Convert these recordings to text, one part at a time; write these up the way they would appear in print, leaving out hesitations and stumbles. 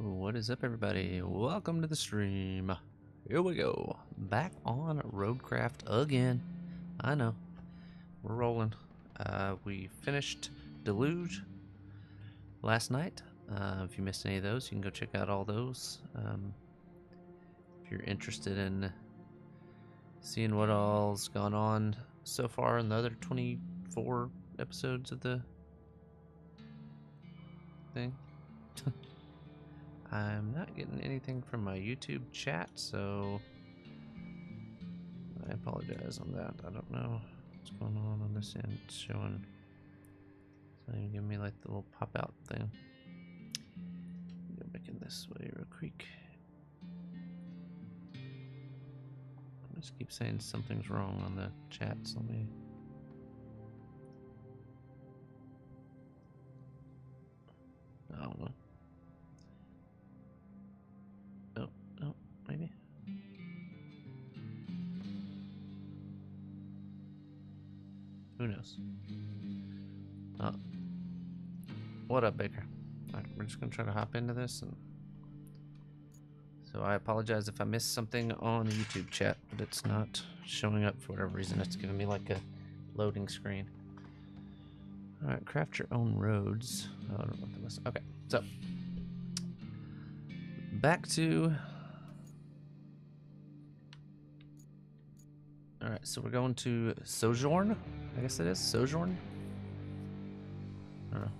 What is up, everybody? Welcome to the stream. Here we go. Back on Roadcraft again. I know. We're rolling. We finished Deluge last night. If you missed any of those, you can go check out all those. If you're interested in seeing what all's gone on so far in the other 24 episodes of the thing. I'm not getting anything from my YouTube chat, so I apologize on that. I don't know what's going on this end. It's showing. It's not even giving me like the little pop out thing. Go back in this way real quick. I just keep saying something's wrong on the chat, so let me. I don't know. Oh, maybe. Who knows? Oh. What up, Baker? Alright, we're just gonna try to hop into this, and so I apologize if I missed something on the YouTube chat, but it's not showing up for whatever reason. It's giving me like a loading screen. Alright, craft your own roads. Oh, I don't know what that was. Okay, so back to. Alright, so we're going to Sojourn? I guess it is? Sojourn? I don't know.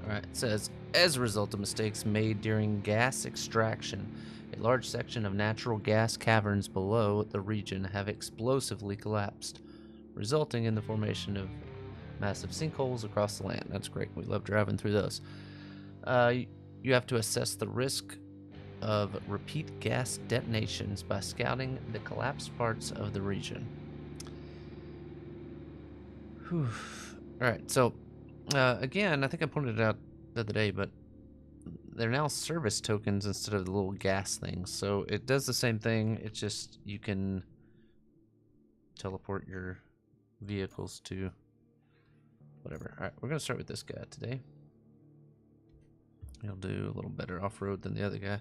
Alright, it says, as a result of mistakes made during gas extraction, a large section of natural gas caverns below the region have explosively collapsed, resulting in the formation of massive sinkholes across the land. That's great. We love driving through those. You have to assess the risk of repeat gas detonations by scouting the collapsed parts of the region. Whew. Alright, so again, I think I pointed it out the other day, but they're now service tokens instead of the little gas things. So it does the same thing, it's just you can teleport your vehicles to whatever. Alright, we're going to start with this guy today. He'll do a little better off-road than the other guy.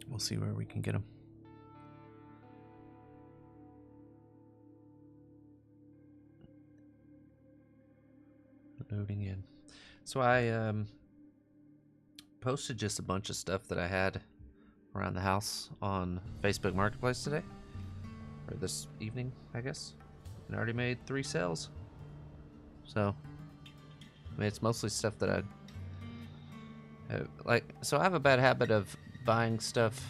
We'll see where we can get him. Loading in. So I posted just a bunch of stuff that I had around the house on Facebook Marketplace today, or this evening, I guess, and I already made 3 sales. So I mean, it's mostly stuff that I like. So I have a bad habit of buying stuff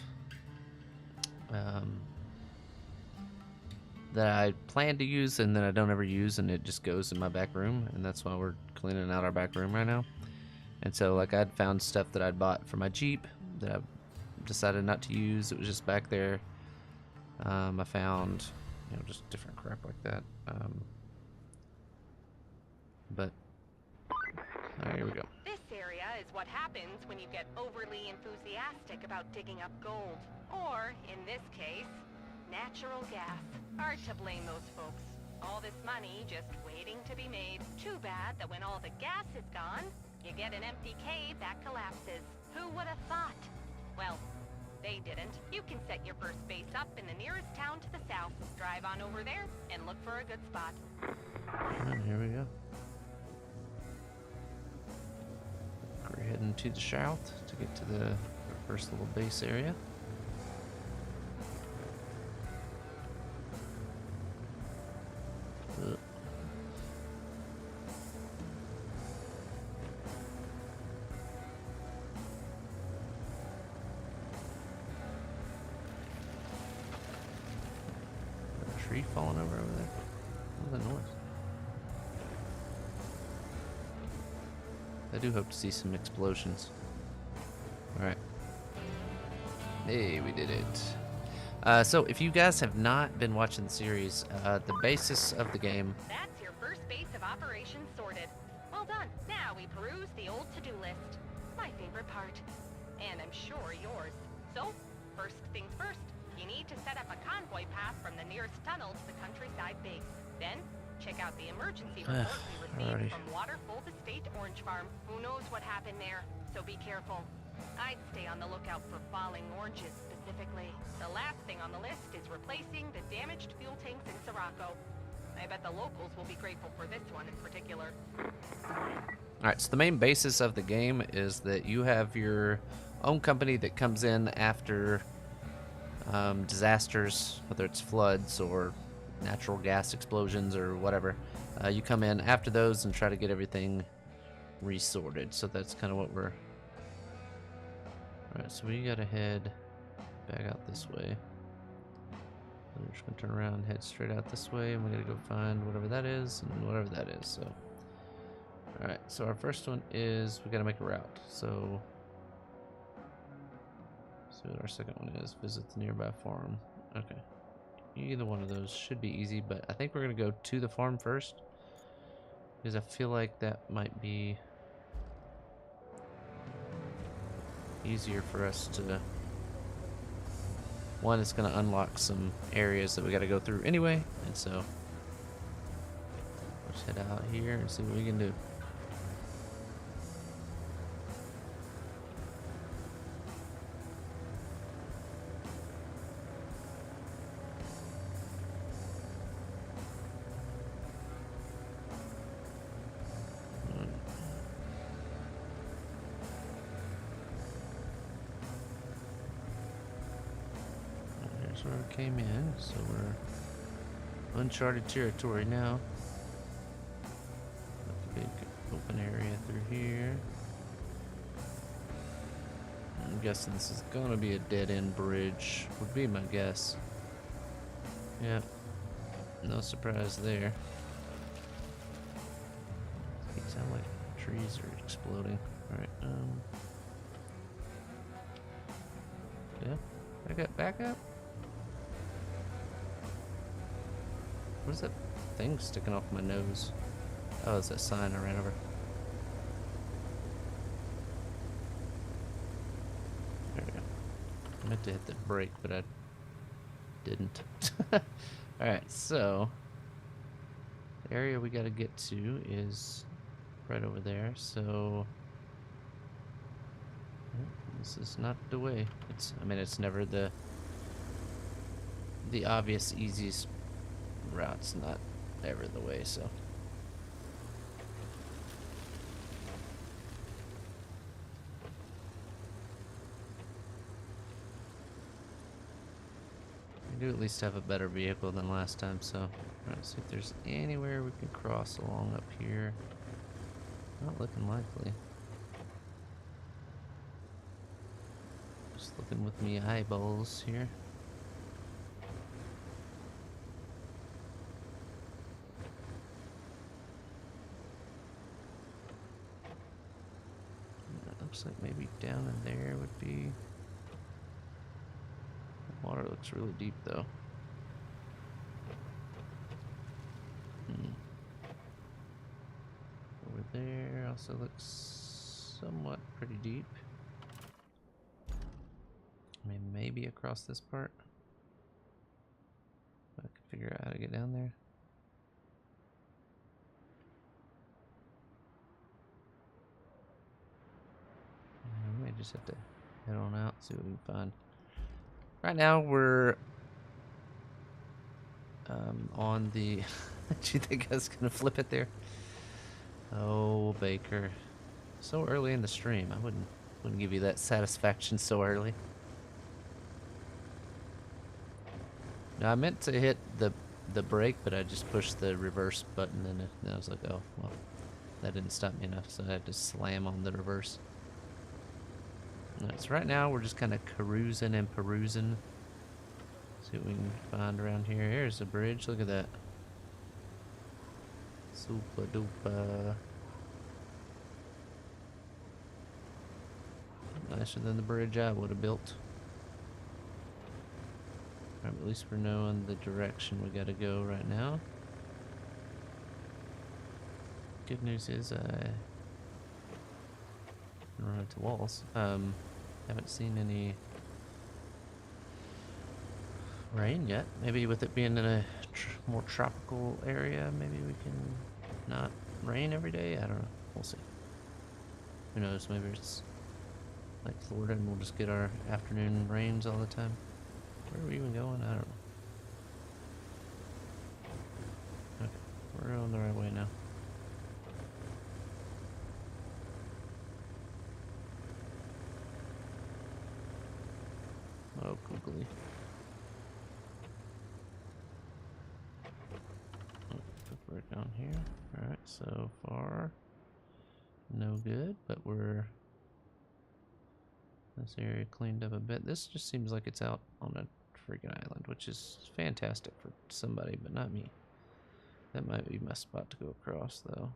that I plan to use and then I don't ever use, and it just goes in my back room, and that's why we're cleaning out our back room right now. And so like I'd found stuff that I'd bought for my Jeep that I decided not to use. It was just back there. I found, you know, just different crap like that. But alright, here we go. This area is what happens when you get overly enthusiastic about digging up gold. Or, in this case, natural gas. Hard to blame those folks. All this money just waiting to be made. Too bad that when all the gas is gone, you get an empty cave that collapses. Who would have thought? Well, they didn't. You can set your first base up in the nearest town to the south. Drive on over there and look for a good spot. Alright, here we go. We're heading to the south to get to the first little base area. A tree falling over there. What was that noise? I do hope to see some explosions. Alright. Hey, we did it. So if you guys have not been watching the series, the basis of the game... That's your first base of operations sorted. Well done. Now we peruse the old to-do list. My favorite part. And I'm sure yours. So, first things first, you need need to set up a convoy path from the nearest tunnel to the countryside base. Then, check out the emergency report we received from Waterfold Estate Orange Farm. Who knows what happened there, so be careful. I'd stay on the lookout for falling oranges specifically. The last thing on the list is replacing the damaged fuel tanks in Sirocco. I bet the locals will be grateful for this one in particular. Alright, so the main basis of the game is that you have your own company that comes in after disasters, whether it's floods or natural gas explosions or whatever. You come in after those and try to get everything resorted. So that's kind of what we're... Alright, so we gotta head back out this way. We're just gonna turn around and head straight out this way, and we gotta go find whatever that is and whatever that is. So, alright, so our first one is we gotta make a route. So, see what our second one is. Visit the nearby farm. Okay. Either one of those should be easy, but I think we're gonna go to the farm first, because I feel like that might be easier for us to... One, it's going to unlock some areas that we got to go through anyway, and so let's head out here and see what we can do. Where we came in, so we're uncharted territory now. Got the big open area through here. I'm guessing this is gonna be a dead-end bridge, would be my guess. Yeah, no surprise there. It sounds like trees are exploding. Alright, yeah, back up. What is that thing sticking off my nose? Oh, it's that sign I ran over. There we go. I meant to hit the brake, but I didn't. Alright, so the area we gotta get to is right over there, so this is not the way. I mean, it's never the obvious, easiest route's not ever the way, so. We do at least have a better vehicle than last time, so let's see if there's anywhere we can cross along up here. Not looking likely. Just looking with me eyeballs here. Looks like maybe down in there would be... The water looks really deep though. Over there also looks somewhat pretty deep. I mean, maybe across this part. But I can figure out how to get down there. We may just have to head on out, see what we can find. Right now we're on the... Did you think I was gonna flip it there? Oh, Baker. So early in the stream. I wouldn't give you that satisfaction so early. No, I meant to hit the brake, but I just pushed the reverse button and I was like, oh, well, that didn't stop me enough, so I had to slam on the reverse. Alright, so right now we're just kind of carousing and perusing. See what we can find around here. Here's a bridge, look at that. Super duper. Nicer than the bridge I would have built. Alright, at least we're knowing the direction we gotta go right now. Good news is I run into walls. Haven't seen any rain yet. Maybe with it being in a more tropical area, maybe we can not rain every day. I don't know. We'll see. Who knows? Maybe it's like Florida and we'll just get our afternoon rains all the time. Where are we even going? I don't know. Okay, we're on the right way now. Oh, googly. Oh, we're down here. Alright, so far, no good, but we're... This area cleaned up a bit. This just seems like it's out on a freaking island, which is fantastic for somebody, but not me. That might be my spot to go across, though.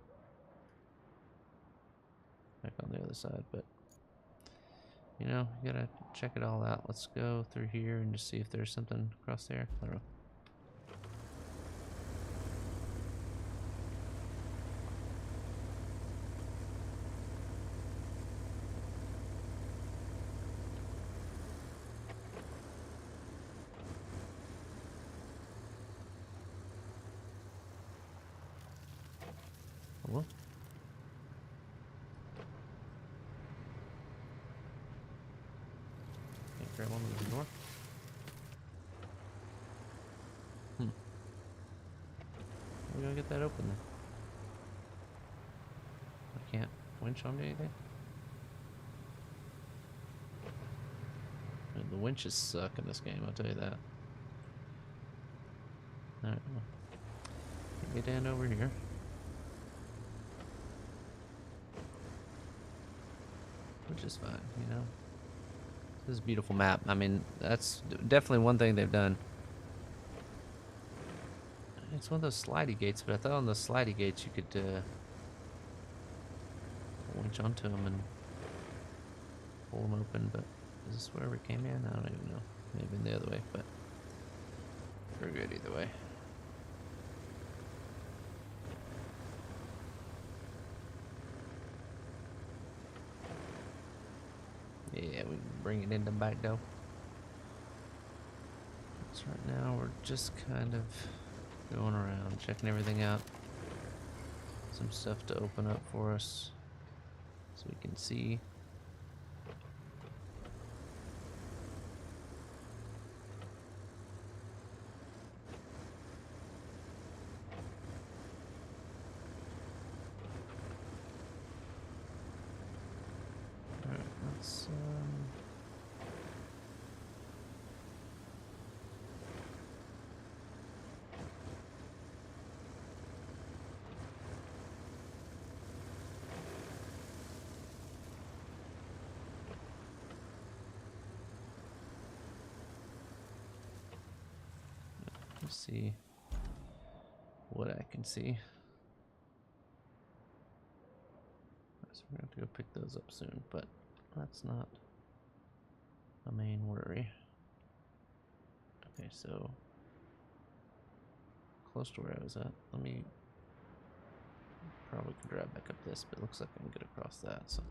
Back on the other side, but... You know, you gotta check it all out. Let's go through here and just see if there's something across there. I don't know. Hello? Can't grab one of the door. We're gonna get that open then. I can't winch onto anything. The winches suck in this game, I'll tell you that. Alright, well, get in over here. Which is fine, you know. This is a beautiful map. I mean, that's definitely one thing they've done. It's one of those slidey gates, but I thought on the slidey gates you could winch onto them and pull them open, but is this where we came in? I don't even know. Maybe the other way, but we're good either way. Yeah, we can bring it in the back door. So right now we're just kind of going around, checking everything out. Some stuff to open up for us so we can see. Alright, let's see what I can see. So we're gonna have to go pick those up soon, but that's not a main worry. Okay, so close to where I was at. Let me probably can drive back up this, but it looks like I can get across that. So.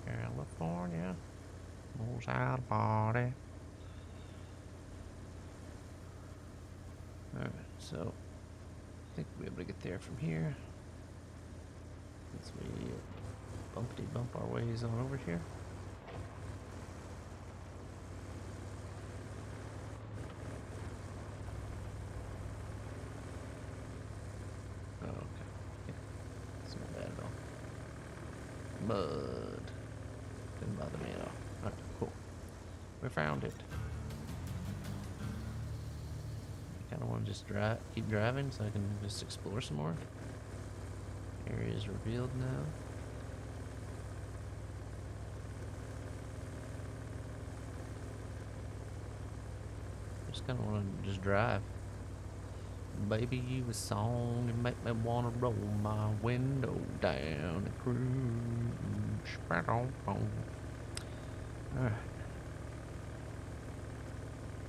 California knows how to party. Alright, so I think we'll be able to get there from here. As we bumpty bump our ways on over here. Oh, okay. Yeah, it's not bad at all. Mud. Didn't bother me at all. Alright, cool. We found it. I kind of want to just keep driving so I can just explore some more. Area is revealed now. Just kind of want to just drive. Baby, you a song and make me want to roll my window down and cruise. Alright.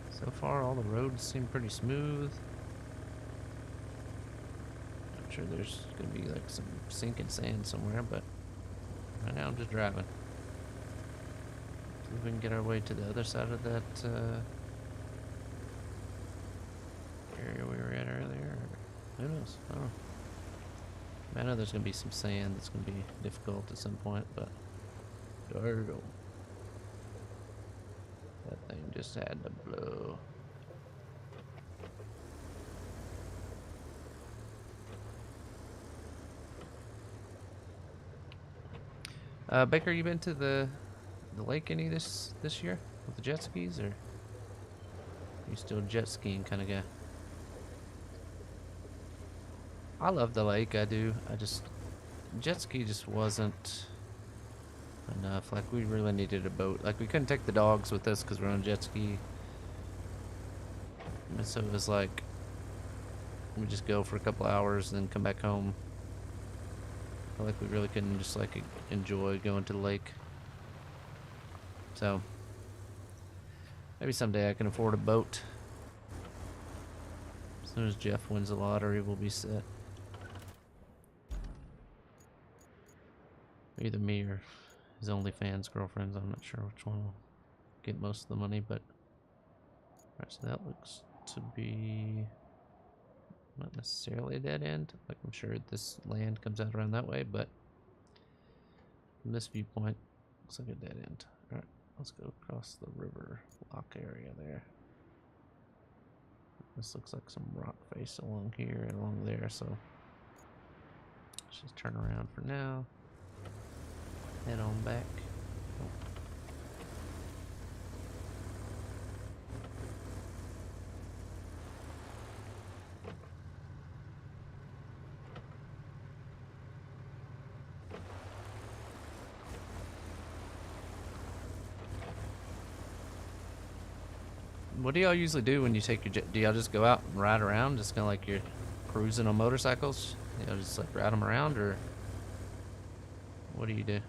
So far, all the roads seem pretty smooth. Not sure there's gonna be like some sinking sand somewhere, but right now I'm just driving. See if we can get our way to the other side of that area we were at earlier. Who knows? I don't know. I know there's gonna be some sand that's gonna be difficult at some point, but darn. That thing just had to blow. Baker, you been to the lake any this year with the jet skis, or you still jet skiing kind of guy? I love the lake, I do. I just jet ski just wasn't enough. Like we really needed a boat. Like we couldn't take the dogs with us because we're on a jet ski, and so it was like we just go for a couple hours and then come back home. I feel like we really couldn't just like enjoy going to the lake. So maybe someday I can afford a boat. As soon as Jeff wins the lottery, we'll be set. Either me or his OnlyFans girlfriends. I'm not sure which one will get most of the money, but alright, so that looks to be not necessarily a dead end. Like I'm sure this land comes out around that way, but from this viewpoint, looks like a dead end. Alright, let's go across the river lock area there. This looks like some rock face along here and along there, so let's just turn around for now. Head on back. Oh. What do y'all usually do when you take your jet? Do y'all just go out and ride around, just kind of like you're cruising on motorcycles? You know, just like ride them around, or what do you do?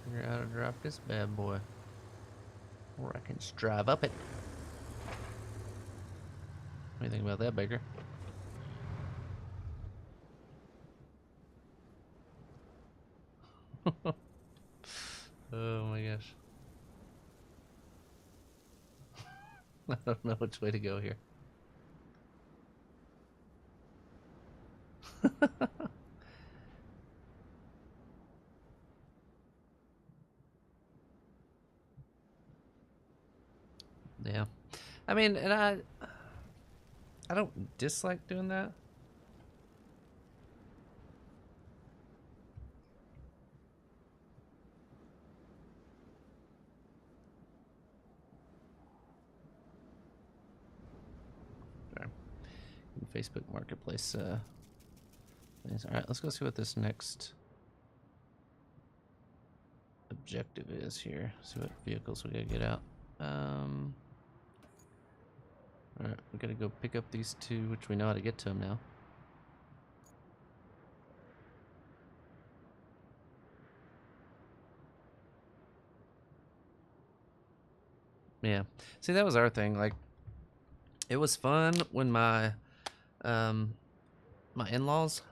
Figure out how to drive this bad boy. Or I can just drive up it. What do you think about that, Baker? Oh my gosh. I don't know which way to go here. Yeah. I mean, and I don't dislike doing that. Sorry. Facebook Marketplace things. Alright, let's go see what this next objective is here. See what vehicles we gotta get out. Alright, we gotta go pick up these two, which we know how to get to them now. Yeah. See, that was our thing. Like, it was fun when my my in-laws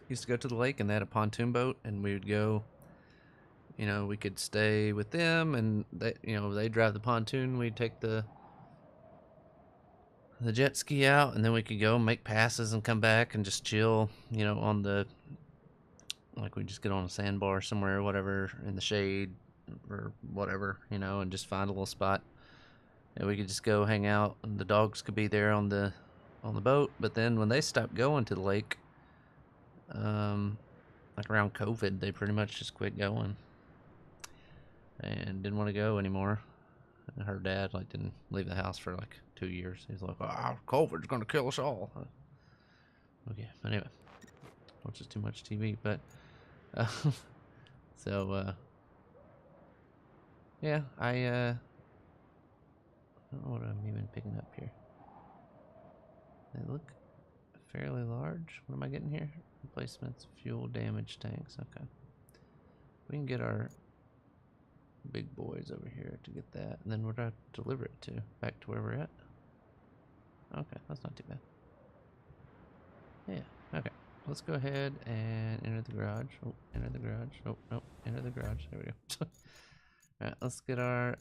used to go to the lake and they had a pontoon boat, and we would go, you know, we could stay with them, and they, you know, they drive the pontoon, we'd take the jet ski out, and then we could go and make passes and come back and just chill, you know, on the, like we just get on a sandbar somewhere or whatever in the shade or whatever, you know, and just find a little spot, and we could just go hang out, and the dogs could be there on the boat. But then when they stopped going to the lake, like around COVID, they pretty much just quit going. and didn't want to go anymore. And her dad like didn't leave the house for like 2 years. He's like, COVID's gonna kill us all. Okay, anyway, watches too much TV, but so yeah, I don't know what I'm even picking up here. They look fairly large. What am I getting here? Replacements, fuel, damage tanks. Okay, we can get our big boys over here to get that, and then where do I deliver it to? Back to where we're at? Okay, that's not too bad. Yeah, okay. Let's go ahead and enter the garage. Oh, enter the garage. Oh, no, enter the garage. There we go. Alright, let's get our,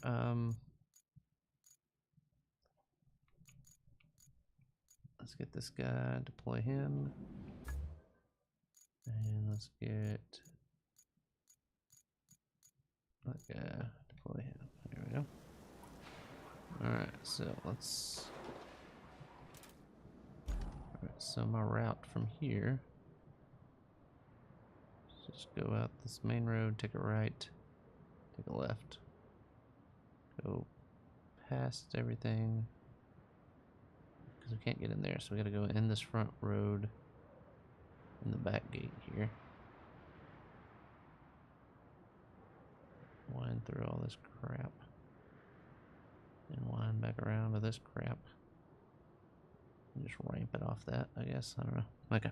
let's get this guy, deploy him. And let's get that guy, deploy him. There we go. Alright, so let's, alright, so my route from here, just go out this main road, take a right, take a left, go past everything, because we can't get in there, so we gotta go in this front road, in the back gate here. Wind through all this crap, and wind back around to this crap. And just ramp it off that, I guess. I don't know. Okay.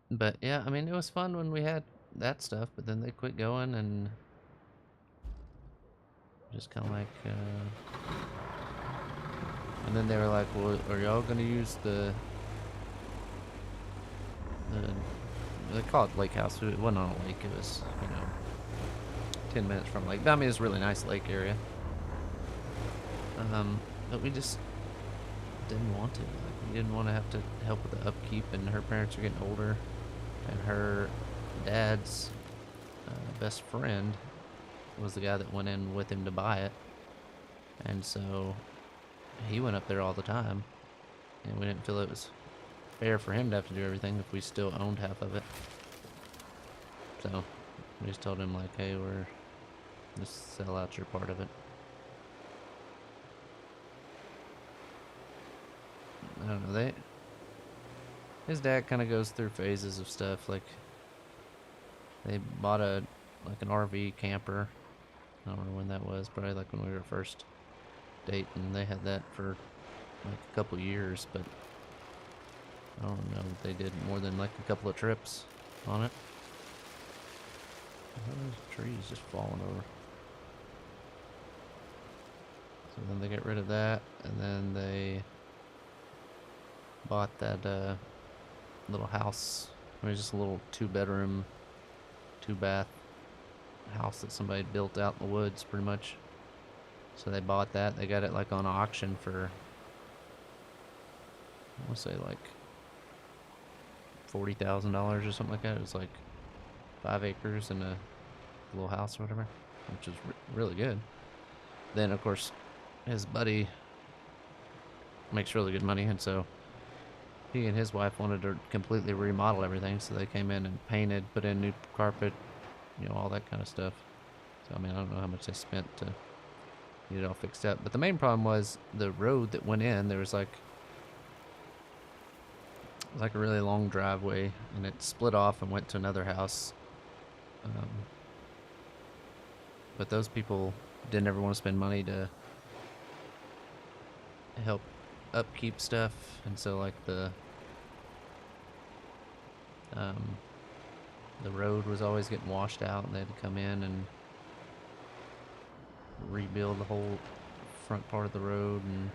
But yeah, I mean, it was fun when we had that stuff, but then they quit going and just kind of like, and then they were like, well, are y'all going to use the, they call it lake house. It wasn't on a lake. It was, 10 minutes from a lake. I mean, it's a really nice lake area. But we just didn't want to. Like, we didn't want to have to help with the upkeep, and her parents are getting older, and her dad's best friend was the guy that went in with him to buy it, and so he went up there all the time, and we didn't feel it was fair for him to have to do everything if we still owned half of it. So we just told him, like, hey, we're just sell out your part of it. I don't know, his dad kind of goes through phases of stuff. Like, they bought an RV camper. I don't know when that was, probably like when we were first dating, and they had that for like a couple years, but I don't know if they did more than like a couple of trips on it. Those trees just falling over. So then they get rid of that, and then they bought that little house. I mean, just a little 2-bedroom, 2-bath house that somebody built out in the woods, pretty much. So they bought that. They got it like on auction for, I want to say like $40,000 or something like that. It was like 5 acres and a little house or whatever, which is really good. Then of course his buddy makes really good money, and so he and his wife wanted to completely remodel everything, so they came in and painted, put in new carpet, all that kind of stuff. So I mean, I don't know how much they spent to get it all fixed up, but the main problem was the road that went in. There was like a really long driveway, and it split off and went to another house. But those people didn't ever want to spend money to help upkeep stuff, and so like the road was always getting washed out, and they had to come in and rebuild the whole front part of the road. And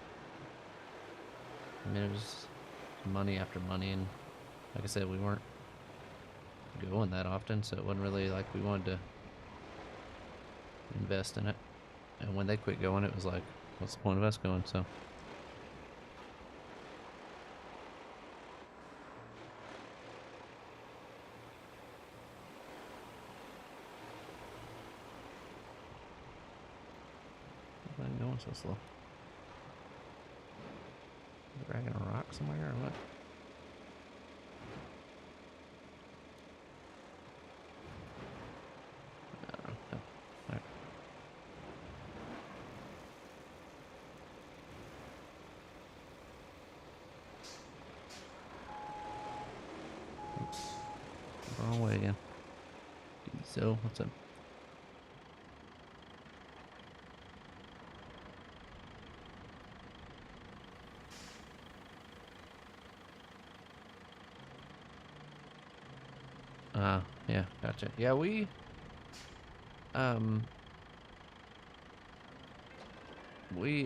I mean, it was money after money, and like I said, we weren't going that often, so it wasn't really like we wanted to invest in it. And when they quit going, it was like, what's the point of us going? So why am I going so slow? Dragging a rock somewhere or what? So, what's up? Yeah, gotcha. Yeah, we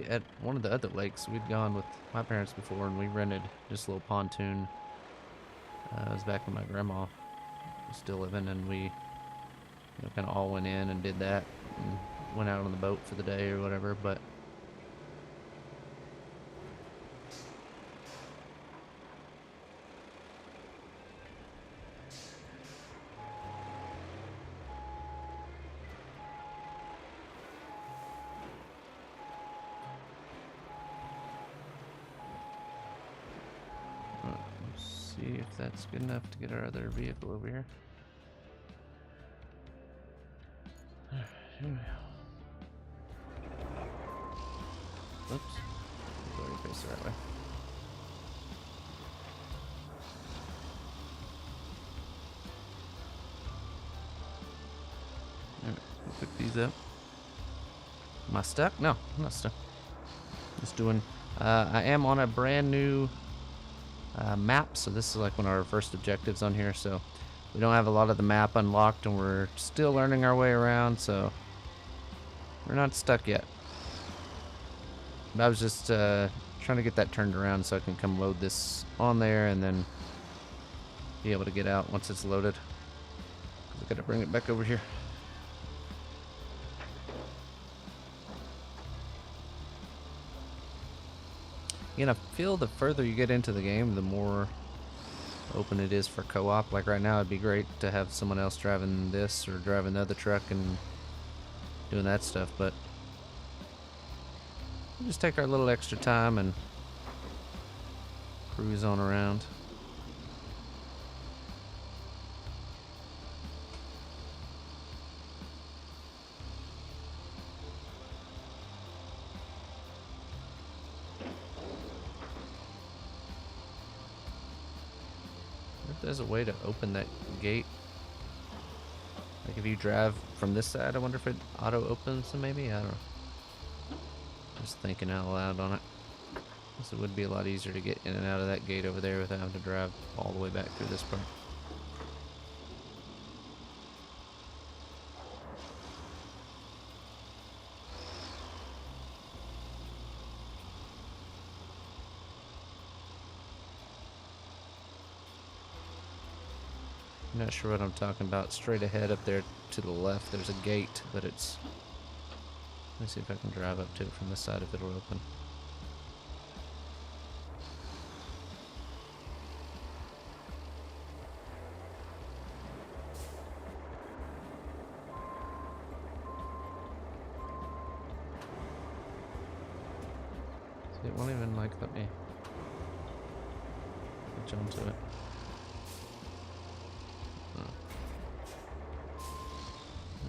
at one of the other lakes, we'd gone with my parents before, and we rented just a little pontoon. It was back when my grandma was still living, and we, kind of all went in and did that, and went out on the boat for the day or whatever. But let's see if that's good enough to get our other vehicle over here. Here we go. Oops. Go already face the right way. Alright, we'll pick these up. Am I stuck? No, I'm not stuck. Just doing. I am on a brand new map, so this is like one of our first objectives on here. So we don't have a lot of the map unlocked, and we're still learning our way around. So we're not stuck yet. But I was just trying to get that turned around so I can come load this on there and then be able to get out once it's loaded. I gotta bring it back over here. I feel the further you get into the game, the more open it is for co-op. Like right now, it'd be great to have someone else driving this or driving the other truck and doing that stuff, but we'll just take our little extra time and cruise on around. There's a way to open that gate. Like if you drive from this side, I wonder if it auto opens them maybe? I don't know. Just thinking out loud on it. Guess it would be a lot easier to get in and out of that gate over there without having to drive all the way back through this part. I'm not sure what I'm talking about. Straight ahead up there to the left, there's a gate, but it's... Let me see if I can drive up to it from this side if it'll open. See, it won't even like let me jump to it.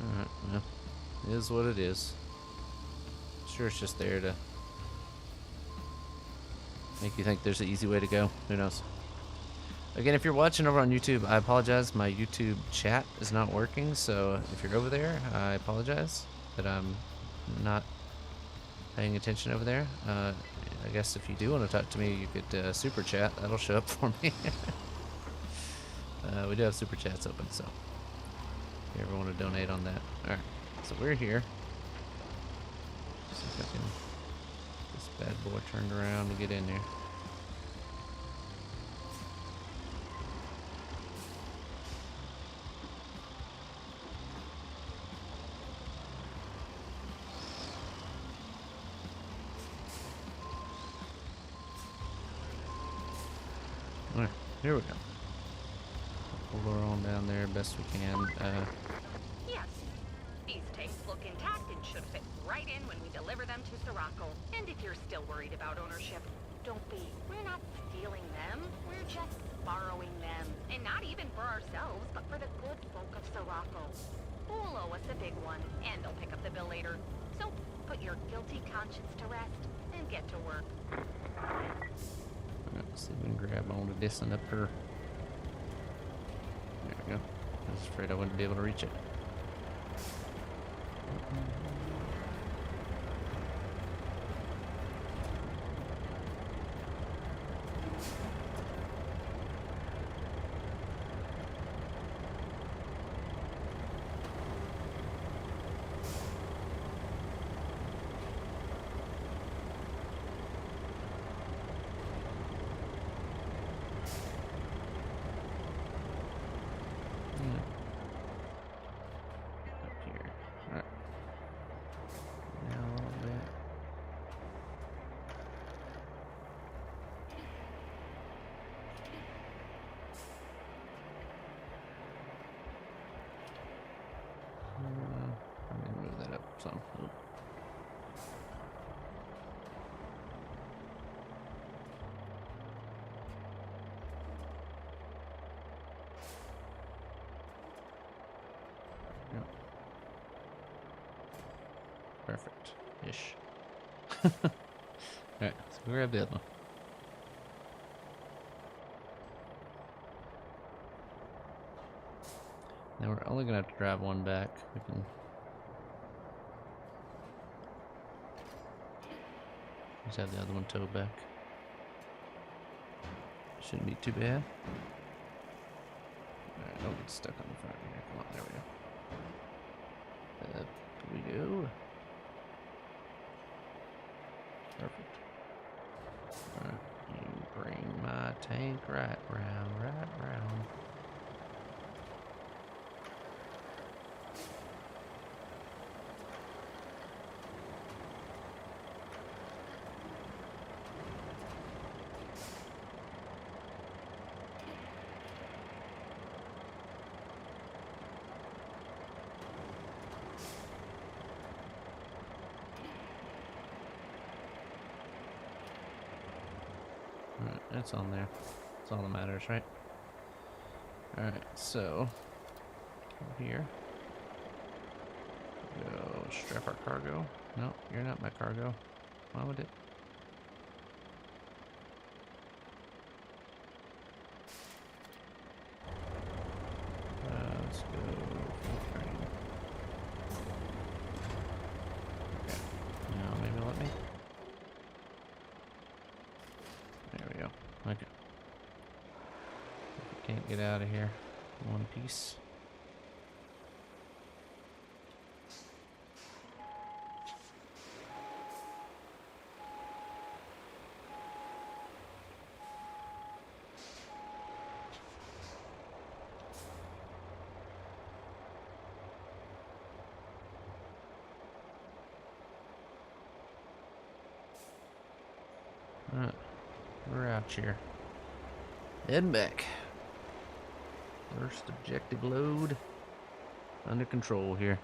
Alright, well, it is what it is. Sure, it's just there to make you think there's an easy way to go. Who knows? Again, if you're watching over on YouTube, I apologize. My YouTube chat is not working, so if you're over there, I apologize that I'm not paying attention over there. I guess if you do want to talk to me, you could super chat. That'll show up for me. We do have super chats open, so if you ever want to donate on that. Alright, so we're here. See if I can get this bad boy turned around and get in here. Alright, here we go. Pull her on down there best we can. Yes. These tanks look intact and should fit right in when we deliver them to Sirocco. And if you're still worried about ownership, don't be. We're not stealing them. We're just borrowing them. And not even for ourselves, but for the good folk of Sirocco, who will owe us a big one, and they'll pick up the bill later. So put your guilty conscience to rest and get to work. Let's see if we can grab onto this and up her. There we go. I was afraid I wouldn't be able to reach it. Up here. Alright. Now a little bit. I'm gonna move that up some. Oop. Yep. Perfect-ish. Alright, so grab the other one. Now we're only gonna have to drive one back. We can just have the other one towed back. Shouldn't be too bad. Alright, don't get stuck on the front here. Come on, there we go. Up we go. Perfect. Alright, you bring my tank right round, right round. Alright, that's on there. That's all that matters, right? Alright, so over here. Go strap our cargo. No, you're not my cargo. Why would it? Let's go full train. Okay. Now maybe let me. There we go. Okay. If we can't get out of here in one piece. Alright. We're out here. Heading back. First objective load under control here.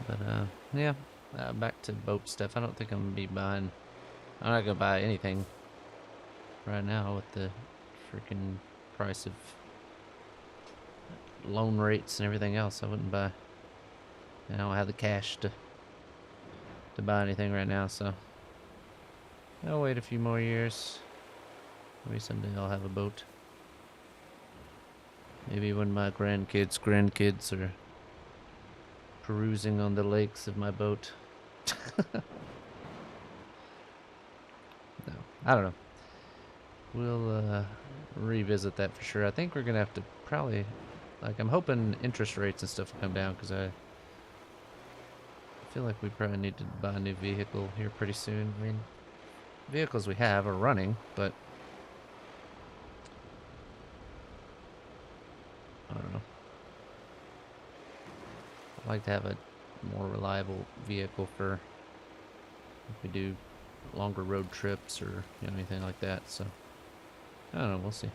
But yeah, back to boat stuff. I don't think I'm gonna be buying. I'm not gonna buy anything right now with the freaking price of loan rates and everything else. I wouldn't buy. I don't have the cash to buy anything right now, so I'll wait a few more years. Maybe someday I'll have a boat. Maybe when my grandkids are perusing on the lakes of my boat. No, I don't know. We'll revisit that for sure. I think we're gonna have to probably, like, I'm hoping interest rates and stuff will come down, because I feel like we probably need to buy a new vehicle here pretty soon. I mean, vehicles we have are running, but I don't know. I'd like to have a more reliable vehicle for if we do longer road trips or anything like that. So I don't know. We'll see.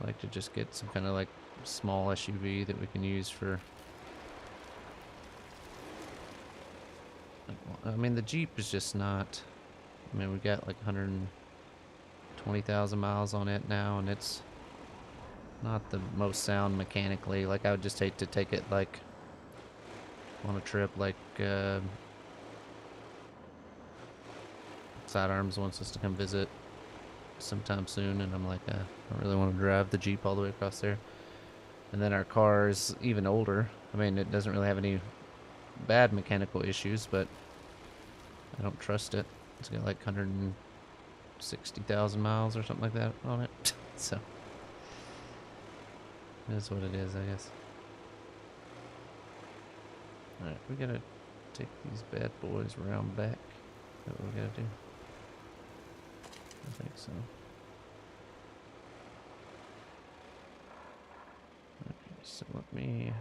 I'd like to just get some kind of like small SUV that we can use for. I mean, the Jeep is just not. I mean, we got like 120,000 miles on it now, and it's not the most sound mechanically. Like, I would just hate to take it like on a trip. Like, Sidearms wants us to come visit sometime soon, and I'm like, I don't really want to drive the Jeep all the way across there. And then our car is even older. I mean, it doesn't really have any bad mechanical issues, but I don't trust it. It's got like 160,000 miles or something like that on it. So that's what it is, I guess. Alright, we gotta take these bad boys around back. Is that what we gotta do? I think so. Okay, so let me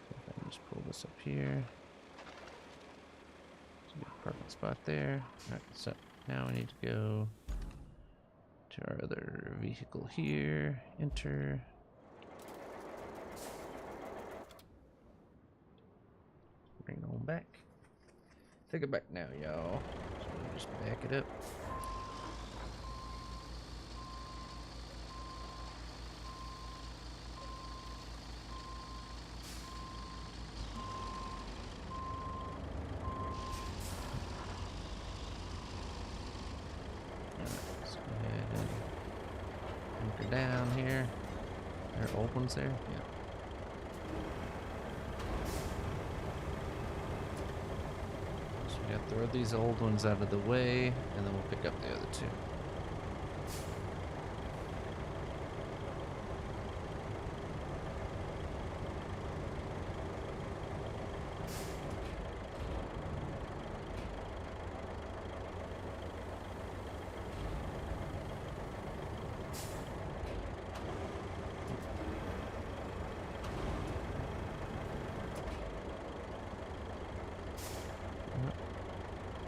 see if I can just pull this up here. There's a good parking spot there. Alright, so now we need to go to our other vehicle here. Enter. Bring it on back. Take it back now, y'all. So we'll just back it up. Let's go ahead and anchor down here. There are old ones there? Yeah. So we gotta throw these old ones out of the way, and then we'll pick up the other two.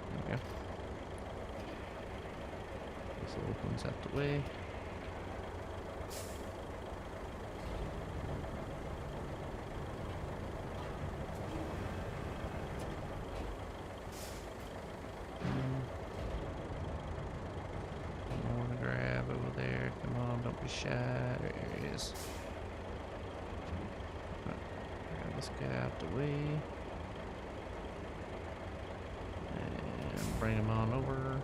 There we go. These old ones out the way. More to grab over there. Come on, don't be shy. There he is. Grab this guy out the way. And bring him on over.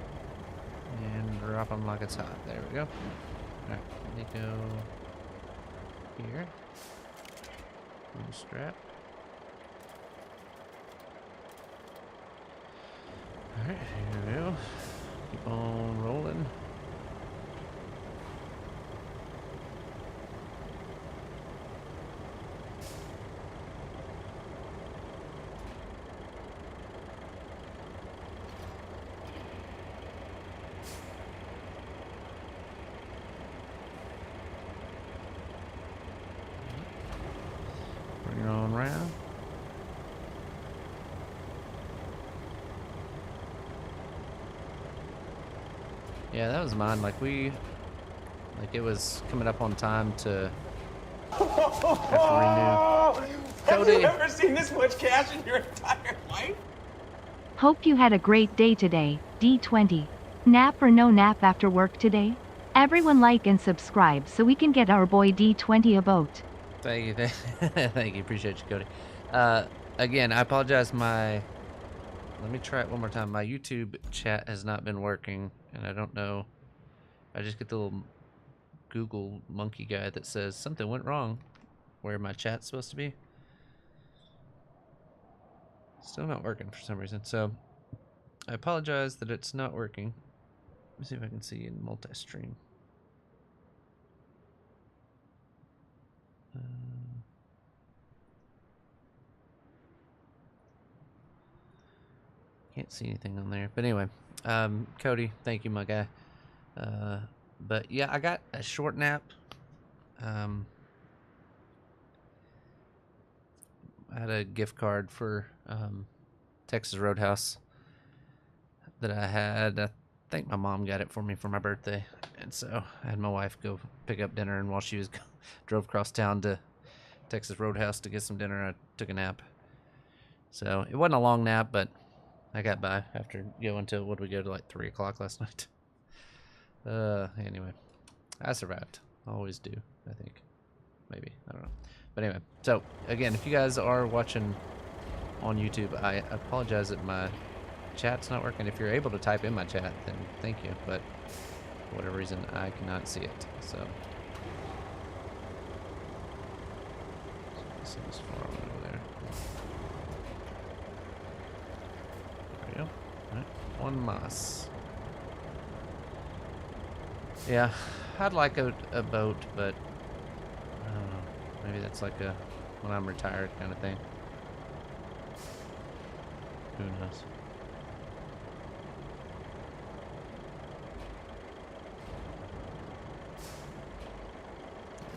And drop him like it's hot. There we go. Alright, let me go here. Pull the strap. Alright, here we go. Keep on rolling. Bring it on round. Yeah, that was mine. Like it was coming up on time to have to renew. Have Cody. you ever seen this much cash in your entire life? Hope you had a great day today, D20. Nap or no nap after work today? Everyone like and subscribe so we can get our boy D20 a boat. Thank you, thank you. Appreciate you, Cody. Again, I apologize. Let me try it one more time. My YouTube chat has not been working, and I don't know. I just get the little Google monkey guy that says something went wrong where my chat's supposed to be. Still not working for some reason. So I apologize that it's not working. Let me see if I can see in multi-stream. Can't see anything on there. But anyway, Cody, thank you, my guy. But yeah, I got a short nap. I had a gift card for Texas Roadhouse that I had. I think my mom got it for me for my birthday, and And so I had my wife go pick up dinner, and while she was drove across town to Texas Roadhouse to get some dinner, I took a nap. So it wasn't a long nap, but I got by after going till, what did we go to, like 3 o'clock last night? Anyway, I survived. Always do, I think. Maybe, I don't know. But anyway, so again, if you guys are watching on YouTube, I apologize that my chat's not working. If you're able to type in my chat, then thank you. But for whatever reason, I cannot see it. So this is far over there. There we go. All right, one moss. Yeah, I'd like a boat, but I don't know. Maybe that's like a when I'm retired kind of thing. Who knows?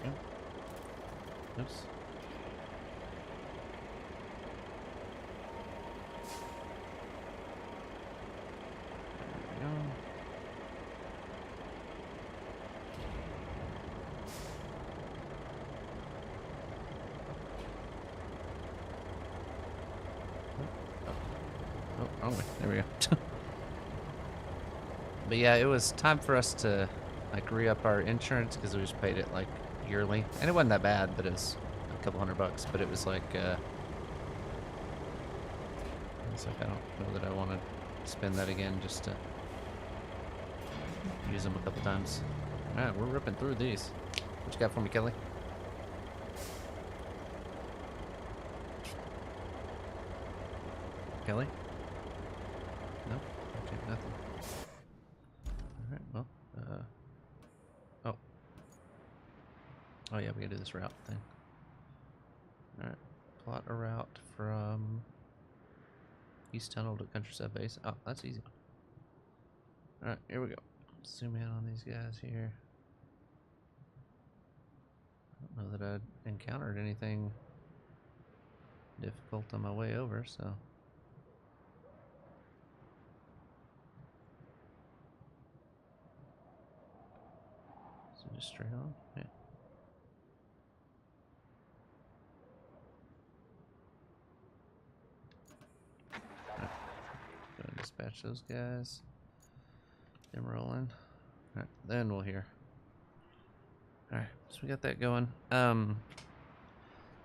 There we go. Oops. There we go. Oh, wrong way. There we go. But yeah, it was time for us to like re-up our insurance because we just paid it like yearly, and it wasn't that bad, but it was a couple $100. But it was like, it's like I don't know that I want to spend that again just to use them a couple times. All right, we're ripping through these. What you got for me, Kelly? Kelly? No? Okay, nothing. Alright, well, oh. Oh yeah, we gotta do this route thing. Alright, plot a route from East Tunnel to Countryside Base. Oh, that's easy. Alright, here we go. Zoom in on these guys here. I don't know that I'd encountered anything difficult on my way over, so... So just straight on? Yeah. Right. Go and dispatch those guys. Them rolling. Alright, then we'll hear. Alright, so we got that going. While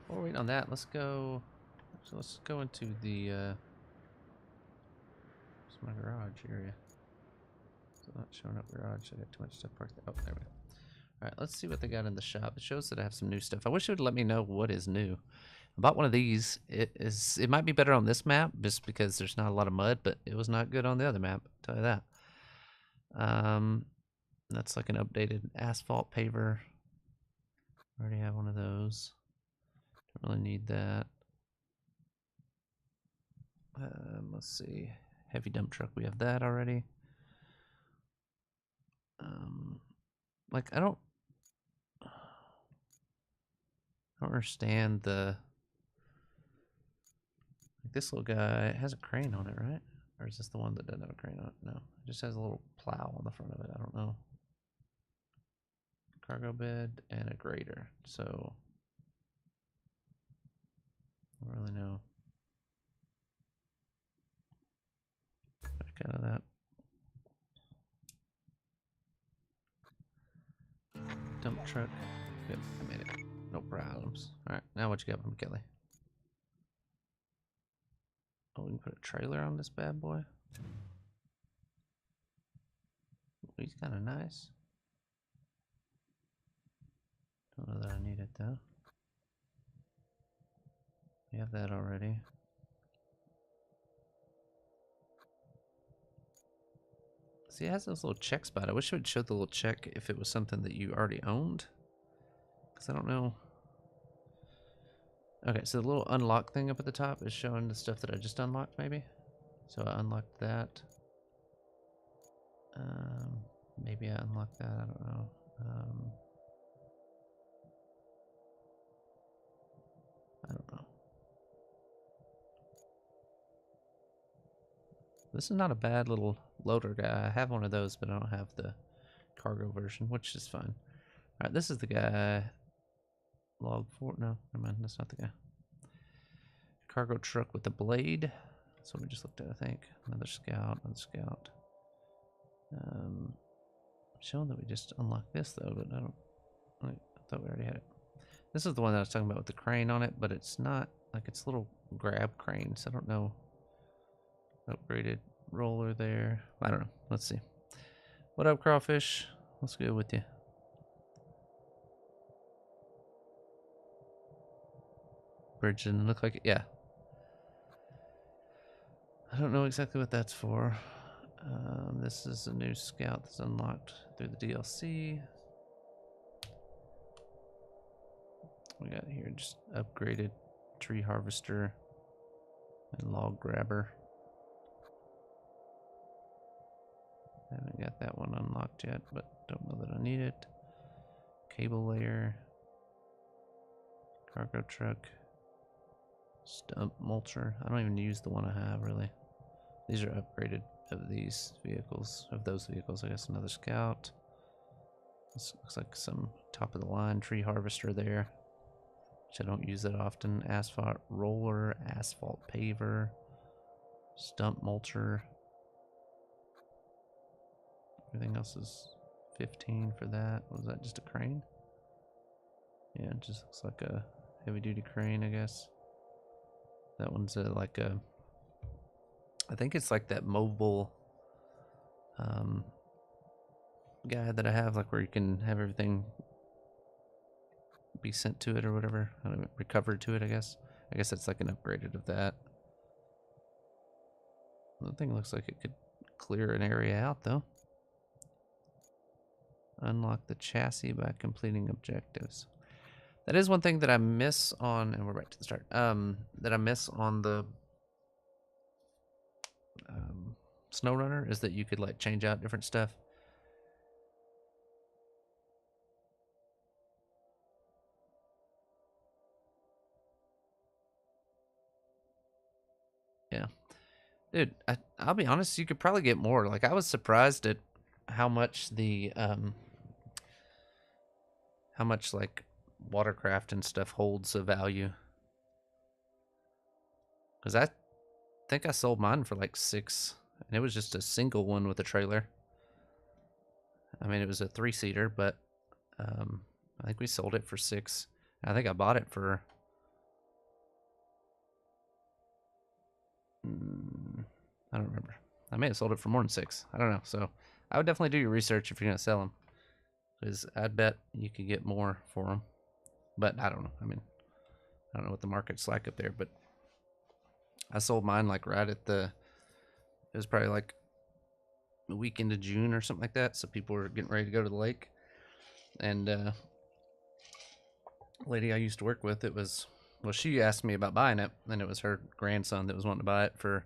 we're waiting on that, let's go. So let's go into the it's my garage area. It's not showing up garage. I got too much stuff parked there. Oh, there we go. Alright, let's see what they got in the shop. It shows that I have some new stuff. I wish it would let me know what is new. I bought one of these. It might be better on this map just because there's not a lot of mud, but it was not good on the other map, I'll tell you that. That's like an updated asphalt paver. I already have one of those. Don't really need that. Let's see. Heavy dump truck, we have that already. Like I don't understand the like this little guy has a crane on it, right? Or is this the one that doesn't have a crane on it? No, it just has a little plow on the front of it. I don't know. Cargo bed and a grader. So I don't really know. Back out of that. Dump truck. Yep, I made it. No problems. Alright, now what you got from Kelly? Oh, we can put a trailer on this bad boy. He's kind of nice. Don't know that I need it though. We have that already. See, it has this little check spot. I wish it would show the little check if it was something that you already owned. Because I don't know. Okay, so the little unlock thing up at the top is showing the stuff that I just unlocked, maybe? So I unlocked that. Maybe I unlocked that, I don't know. I don't know. This is not a bad little loader guy. I have one of those, but I don't have the cargo version, which is fine. Alright, this is the guy. Log 4. No, never mind. That's not the guy. Cargo truck with the blade. That's what we just looked at, I think. Another scout. Another scout. Showing that we just unlocked this, though, but I don't... I thought we already had it. This is the one that I was talking about with the crane on it, but it's not... Like, it's little grab cranes. I don't know. Upgraded roller there. I don't know. Let's see. What up, crawfish? What's good with you? Bridge didn't look like it. Yeah. I don't know exactly what that's for. This is a new scout that's unlocked through the DLC. We got here just upgraded tree harvester and log grabber. Haven't got that one unlocked yet, but don't know that I need it. Cable layer, cargo truck, stump mulcher. I don't even use the one I have really. These are upgraded of these vehicles, of those vehicles. I guess another scout. This looks like some top of the line tree harvester there, which I don't use that often. Asphalt roller, asphalt paver, stump mulcher. Everything else is 15 for that. Was that just a crane? Yeah, it just looks like a heavy duty crane, I guess. That one's like a, I think it's like that mobile guy that I have, like where you can have everything be sent to it or whatever, recovered to it, I guess. I guess it's like an upgraded of that. The thing looks like it could clear an area out though. Unlock the chassis by completing objectives. That is one thing that I miss on, and we're back to the start, that I miss on the SnowRunner, is that you could like change out different stuff. Yeah. Dude, I'll be honest, you could probably get more. Like, I was surprised at how much the, how much, like, watercraft and stuff holds a value. Because I think I sold mine for, like, 6. And it was just a single one with a trailer. I mean, it was a 3-seater, but, I think we sold it for 6. I think I bought it for... I don't remember. I may have sold it for more than 6. I don't know. So I would definitely do your research if you're going to sell them. Because I'd bet you could get more for them. But I don't know. I mean, I don't know what the market's like up there. But I sold mine like right at the... It was probably like the week into June or something like that. So people were getting ready to go to the lake. And a lady I used to work with, it was... Well, she asked me about buying it. And it was her grandson that was wanting to buy it for...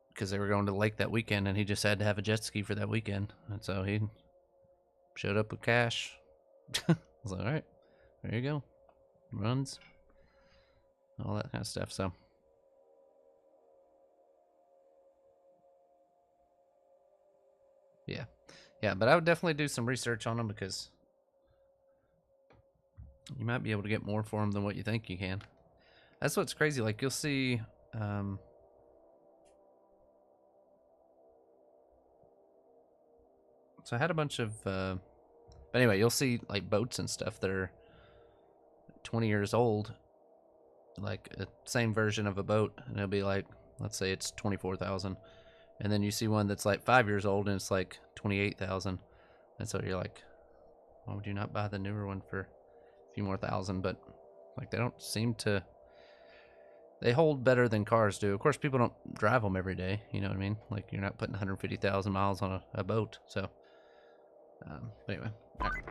because they were going to the lake that weekend, and he just had to have a jet ski for that weekend, and so he showed up with cash. I was like, all right, there you go, runs, all that kind of stuff. So yeah, but I would definitely do some research on them, because you might be able to get more for them than what you think you can. That's what's crazy. Like, you'll see so I had a bunch of, but anyway, you'll see like boats and stuff that are 20 years old, like a same version of a boat, and it'll be like, let's say it's 24,000, and then you see one that's like 5 years old and it's like 28,000, and so you're like, why would you not buy the newer one for a few more thousand? But like, they don't seem to, they hold better than cars do. Of course, people don't drive them every day, you know what I mean? Like, you're not putting 150,000 miles on a boat, so. But anyway, all right.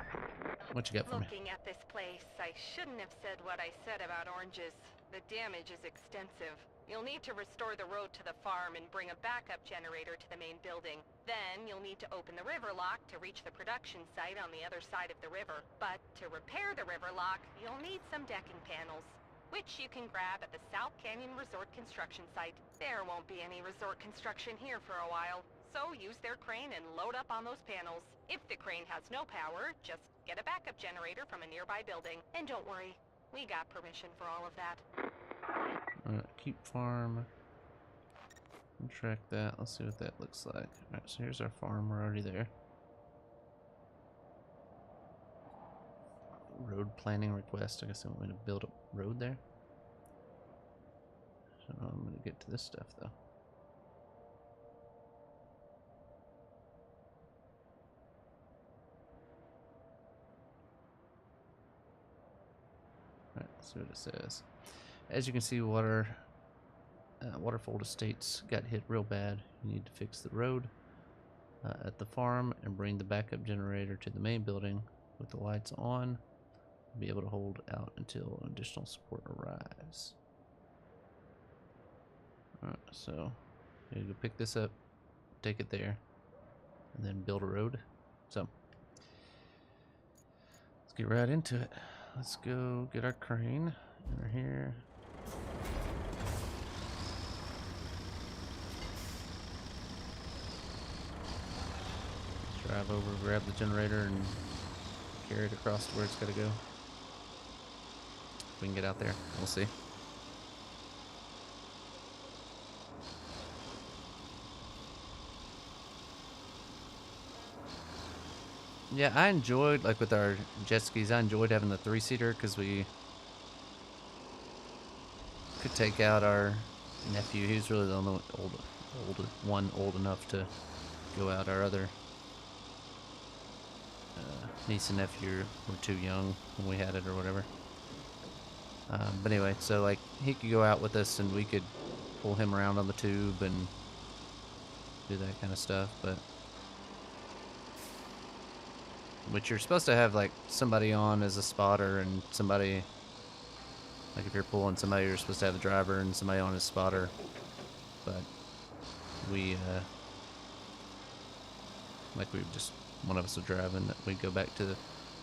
What you got for me? Looking at this place, I shouldn't have said what I said about oranges. The damage is extensive. You'll need to restore the road to the farm and bring a backup generator to the main building. Then you'll need to open the river lock to reach the production site on the other side of the river. But to repair the river lock, you'll need some decking panels, which you can grab at the South Canyon Resort construction site. There won't be any resort construction here for a while, So use their crane and load up on those panels. If the crane has no power, just get a backup generator from a nearby building. And don't worry, we got permission for all of that. Keep farm. Track that. Let's see what that looks like. Alright, so here's our farm. We're already there. Road planning request. I guess I'm going to build a road there. So I'm going to get to this stuff though. Alright, let's see what it says. As you can see, Waterfold Estates got hit real bad. You need to fix the road at the farm and bring the backup generator to the main building with the lights on. Be able to hold out until additional support arrives. Alright, so you go pick this up, take it there, and then build a road. So let's get right into it. Let's go get our crane. We're here. Let's drive over, grab the generator, and carry it across to where it's got to go. We can get out there. We'll see. Yeah, I enjoyed, like with our jet skis, I enjoyed having the 3-seater because we could take out our nephew. He was really the only old enough to go out. Our other niece and nephew were too young when we had it or whatever. But anyway, so like he could go out with us and we could pull him around on the tube and do that kind of stuff. But you're supposed to have like somebody on as a spotter and somebody, like if you're pulling somebody, you're supposed to have the driver and somebody on as spotter. But we like we just, one of us would drive and we'd go back to the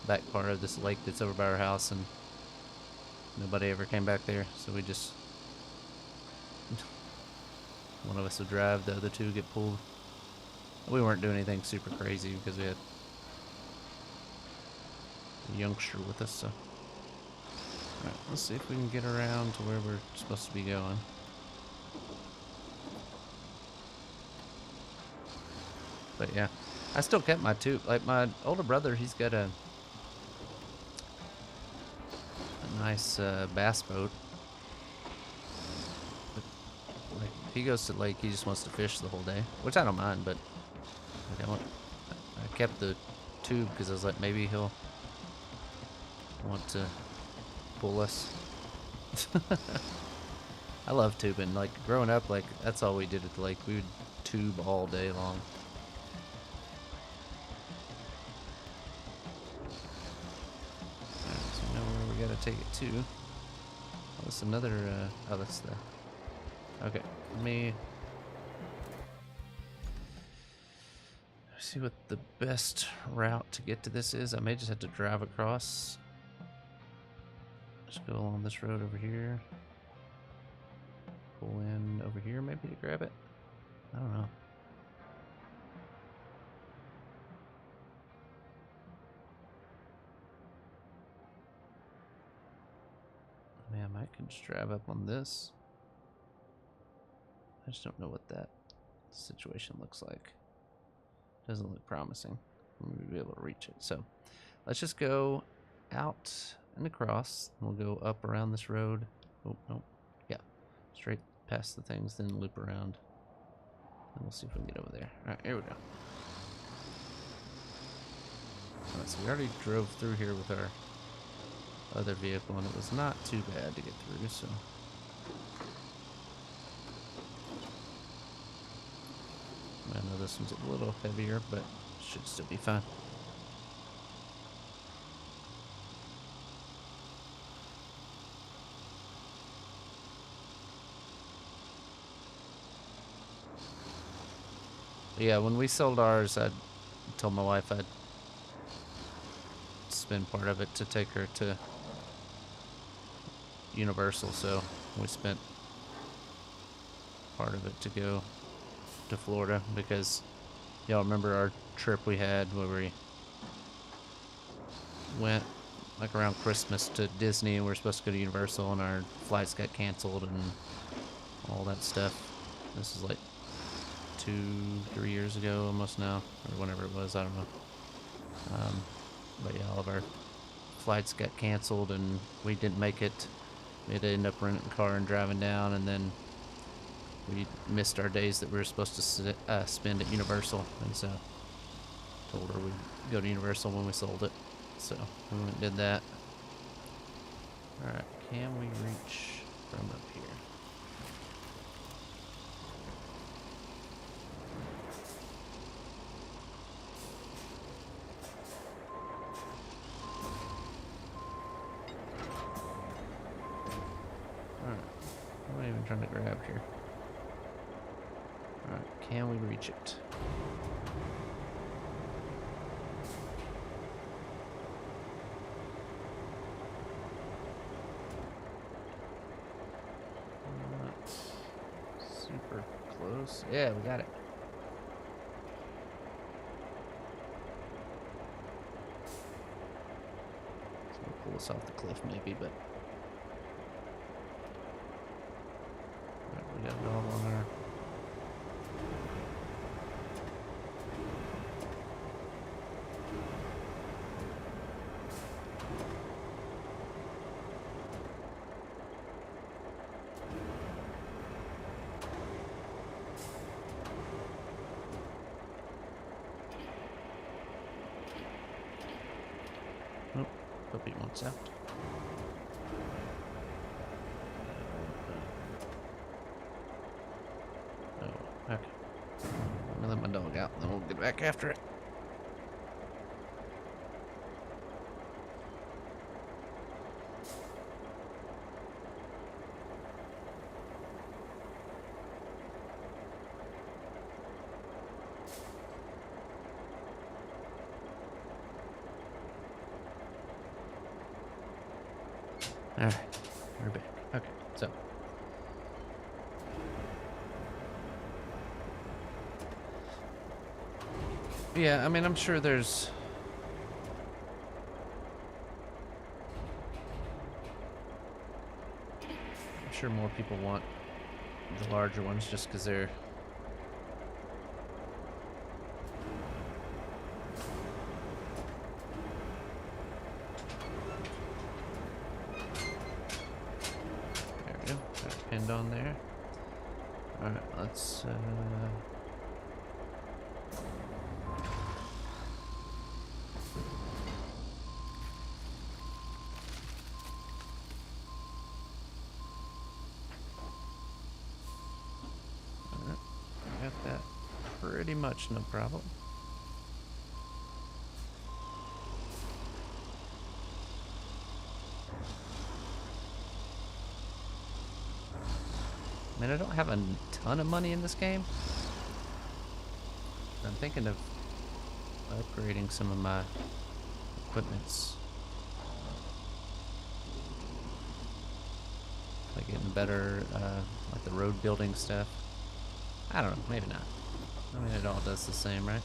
back part of this lake that's over by our house, and nobody ever came back there, so we just one of us would drive, the other two would get pulled. We weren't doing anything super crazy because we had a youngster with us, so alright, let's see if we can get around to where we're supposed to be going. But yeah, I still kept my tube. Like my older brother, he's got a nice bass boat. But, like, if he goes to the lake, he just wants to fish the whole day, which I don't mind. But like, I kept the tube because I was like, maybe he'll want to pull us. I love tubing. Like growing up, like that's all we did at the lake. We would tube all day long. Take it to. Oh, that's another. Oh, that's the. Okay, let me see what the best route to get to this is. I may just have to drive across. Just go along this road over here. Pull in over here, maybe to grab it. I don't know. Man, I could just drive up on this. I just don't know what that situation looks like. Doesn't look promising. We'll be able to reach it. So let's just go out and across. We'll go up around this road. Oh, no. Yeah. Straight past the things, then loop around. And we'll see if we can get over there. Alright, here we go. Alright, so we already drove through here with our other vehicle, and it was not too bad to get through, so I know this one's a little heavier, but should still be fine. But yeah, when we sold ours, I told my wife I'd spend part of it to take her to Universal, so we spent part of it to go to Florida because Y'all remember our trip we had where we went like around Christmas to Disney and we were supposed to go to Universal and our flights got canceled and all that stuff. This is like 2-3 years ago almost now, or whenever it was, I don't know. But yeah, all of our flights got canceled and we didn't make it. We had to end up renting a car and driving down, and then we missed our days that we were supposed to spend at Universal, and so told her we'd go to Universal when we sold it. So we went and did that. Alright, can we reach from up here? Alright, what am I even trying to grab here? Alright, can we reach it? Not super close. Yeah, we got it. It's gonna pull us off the cliff maybe, but alright, we got it all on our puppy wants out. Oh, okay. Let me let my dog out, then we'll get back after it. Alright, we're back. Okay, so. Yeah, I mean, I'm sure there's... I'm sure more people want the larger ones just because they're... pinned on there. Alright, let's alright, I got that pretty much no problem. I mean, I don't have a ton of money in this game. I'm thinking of upgrading some of my equipments. Like getting better, like the road building stuff. I don't know, maybe not. I mean, it all does the same, right?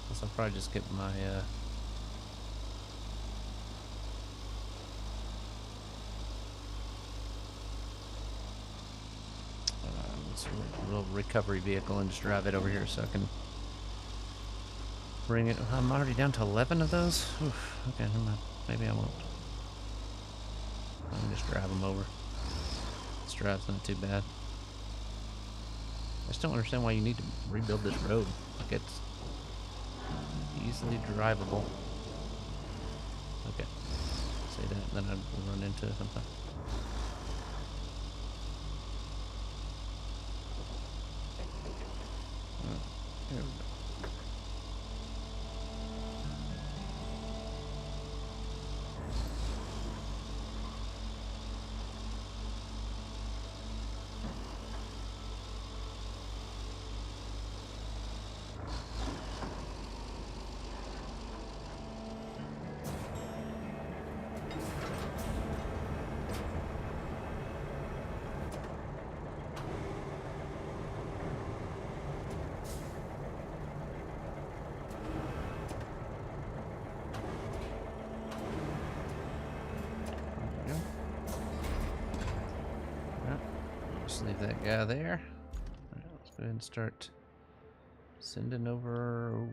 Guess I'll probably just get my, little recovery vehicle and just drive it over here so I can bring it. I'm already down to 11 of those. Oof, okay, never mind. Maybe I won't. I can just drive them over. This drive's not too bad. I just don't understand why you need to rebuild this road. Like, it's easily drivable. Okay. Say that, then I'd run into something. Here we go. Just leave that guy there. Alright, let's go ahead and start sending over. Ooh,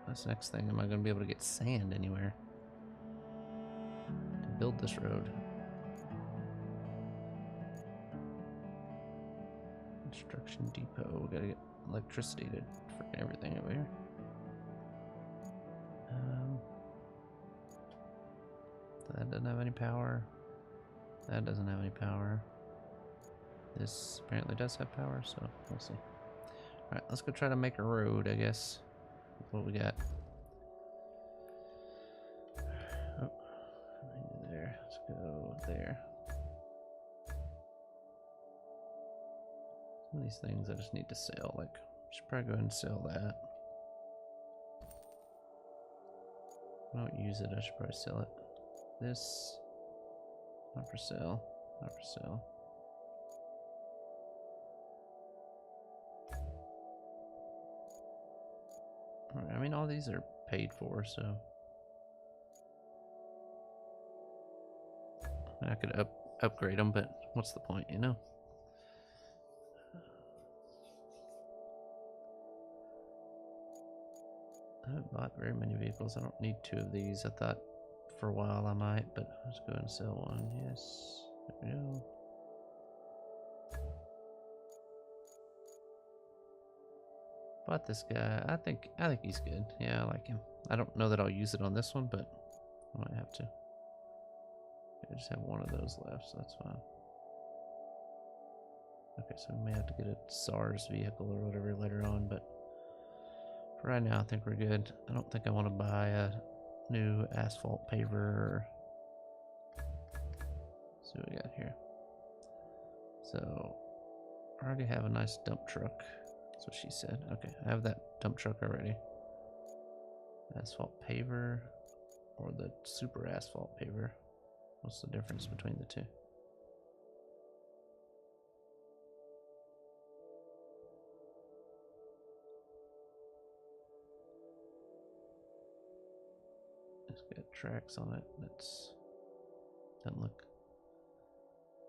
that's the next thing. Am I going to be able to get sand anywhere to build this road? Construction depot. We gotta get electricity for everything over here. That doesn't have any power. That doesn't have any power. This apparently does have power, so we'll see. Alright, let's go try to make a road, I guess. With what we got. Oh, there. Let's go there. Some of these things I just need to sell. Like, should probably go ahead and sell that. I don't use it, I should probably sell it. This, not for sale, not for sale. Alright, I mean, all these are paid for, so. I could upgrade them, but what's the point, you know? I haven't bought very many vehicles. I don't need 2 of these. I thought for a while I might, but let's go ahead and sell one. Yes, there we go. Bought this guy. I think he's good. Yeah, I like him. I don't know that I'll use it on this one, but I might have to. I just have one of those left, so that's fine. Okay, so we may have to get a SARS vehicle or whatever later on, but for right now I think we're good. I don't think I want to buy a new asphalt paver or... Let's see what we got here. So I already have a nice dump truck. That's what she said. Okay, I have that dump truck already. Asphalt paver or the super asphalt paver. What's the difference between the two? It's got tracks on it. That's doesn't look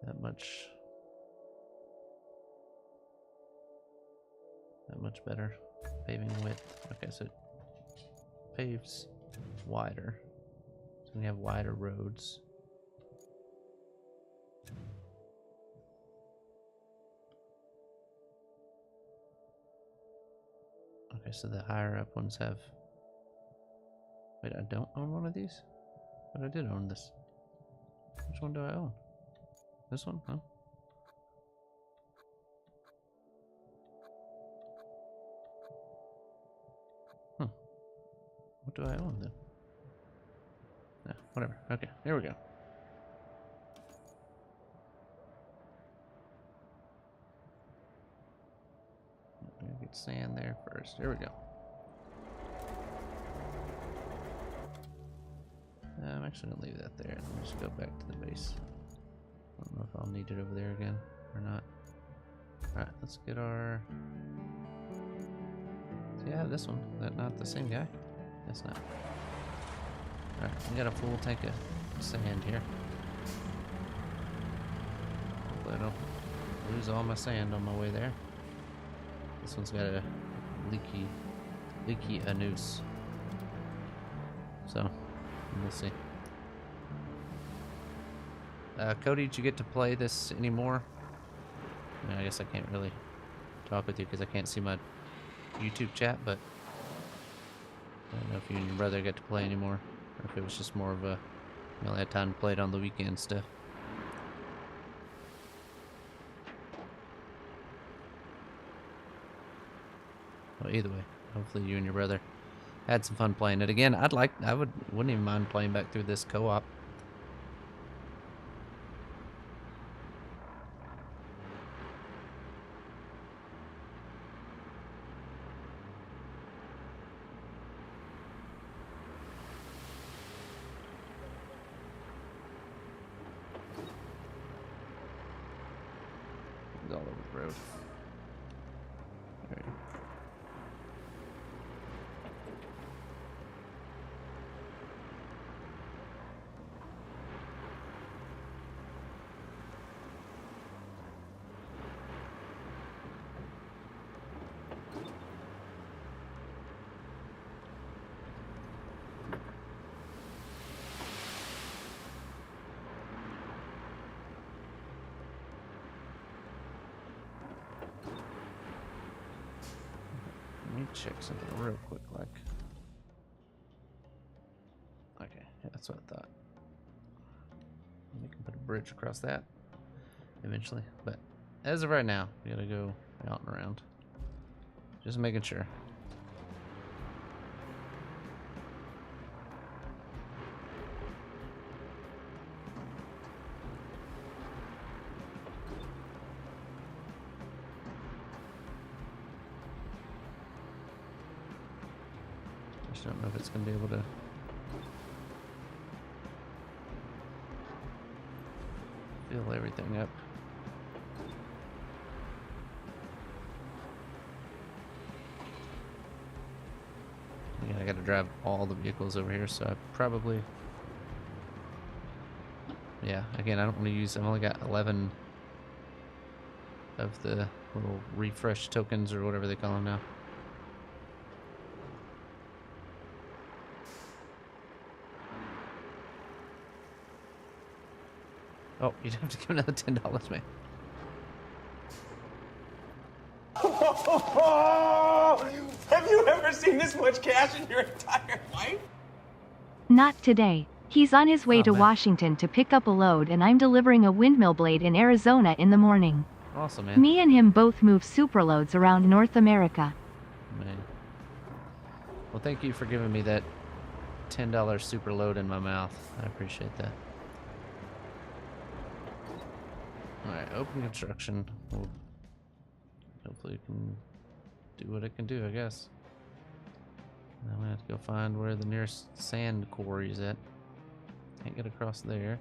that much better. Paving width. Okay, so it paves wider. So we have wider roads. Okay, so the higher up ones have... Wait, I don't own one of these? But I did own this. Which one do I own? This one? Huh? Huh. What do I own then? No, whatever. Okay, here we go. I'm gonna get sand there first. Here we go. I'm actually gonna leave that there. Let me just go back to the base. I don't know if I'll need it over there again or not. Alright, let's get our... Yeah, this one. Is that not the same guy? That's not. Alright, we got a full tank of sand here. Hopefully I don't lose all my sand on my way there. This one's got a leaky anus. So, we'll see. Cody, did you get to play this anymore? I mean, I guess I can't really talk with you because I can't see my YouTube chat, but I don't know if you and your brother get to play anymore, or if it was just more of a, you only had time to play it on the weekend stuff. Well, either way, hopefully you and your brother had some fun playing it again. Wouldn't even mind playing back through this co-op. It's all over the road. Alright. check something real quick, like. Okay, yeah, that's what I thought. We can put a bridge across that eventually, but as of right now, we gotta go out and around. Just making sure. Just don't know if it's gonna be able to. Fill everything up. Yeah, I gotta drive all the vehicles over here, so I probably. Yeah, again, I don't want to use. I've only got 11 of the little refresh tokens or whatever they call them now. Oh, you'd have to give another $10, man. Have you ever seen this much cash in your entire life? Not today. He's on his way Oh, to man. Washington to pick up a load, and I'm delivering a windmill blade in Arizona in the morning. Awesome, man. Me and him both move superloads around North America. Man. Well, thank you for giving me that $10 super load in my mouth. I appreciate that. Alright, open construction. We'll hopefully it can do what it can do, I guess. Now we have to go find where the nearest sand quarry is at. Can't get across there.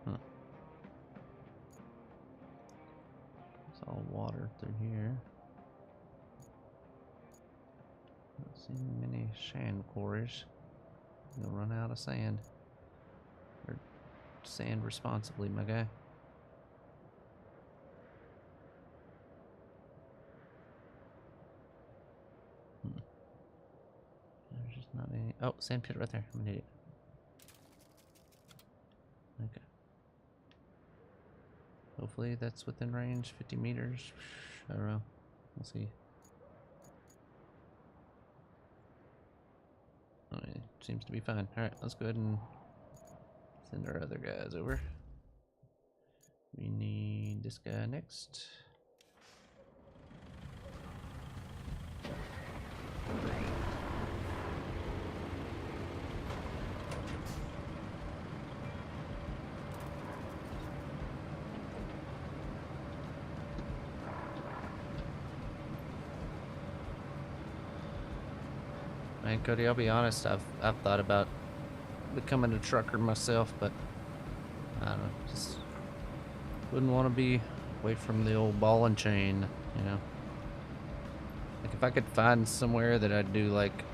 Huh. It's all water through here. Not seeing many sand quarries. You'll run out of sand. Or sand responsibly, my guy. There's just not any. Oh, sand pit right there. I'm an idiot. Okay. Hopefully that's within range. 50 meters. I don't know. We'll see. Oh, it seems to be fine. Alright, let's go ahead and send our other guys over. We need this guy next. Man, Cody, I'll be honest, I've thought about becoming a trucker myself, but I don't know, just wouldn't want to be away from the old ball and chain, you know. Like if I could find somewhere that I'd do like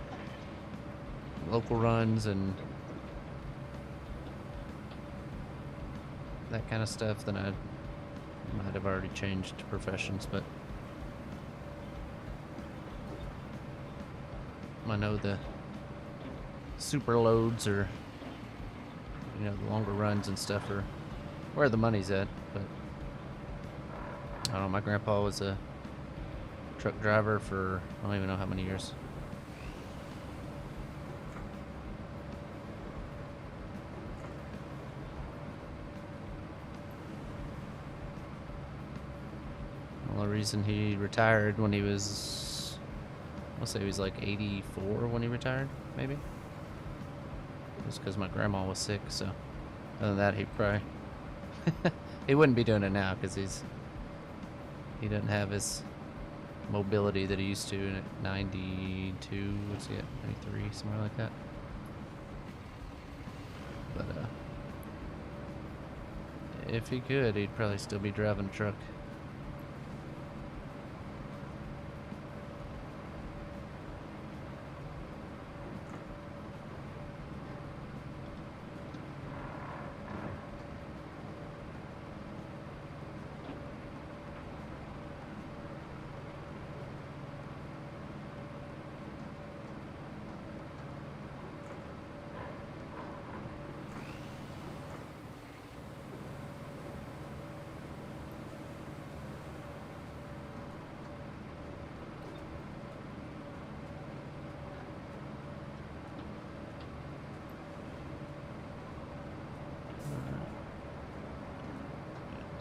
local runs and that kind of stuff, then I might have already changed professions, but I know the super loads or, you know, the longer runs and stuff are where the money's at, but I don't know, my grandpa was a truck driver for I don't even know how many years. The only reason he retired when he was, I'll say he was like 84 when he retired, maybe. Just because my grandma was sick, so other than that, he probably he wouldn't be doing it now because he doesn't have his mobility that he used to at 92, what's he at, 93, somewhere like that. But if he could, he'd probably still be driving a truck.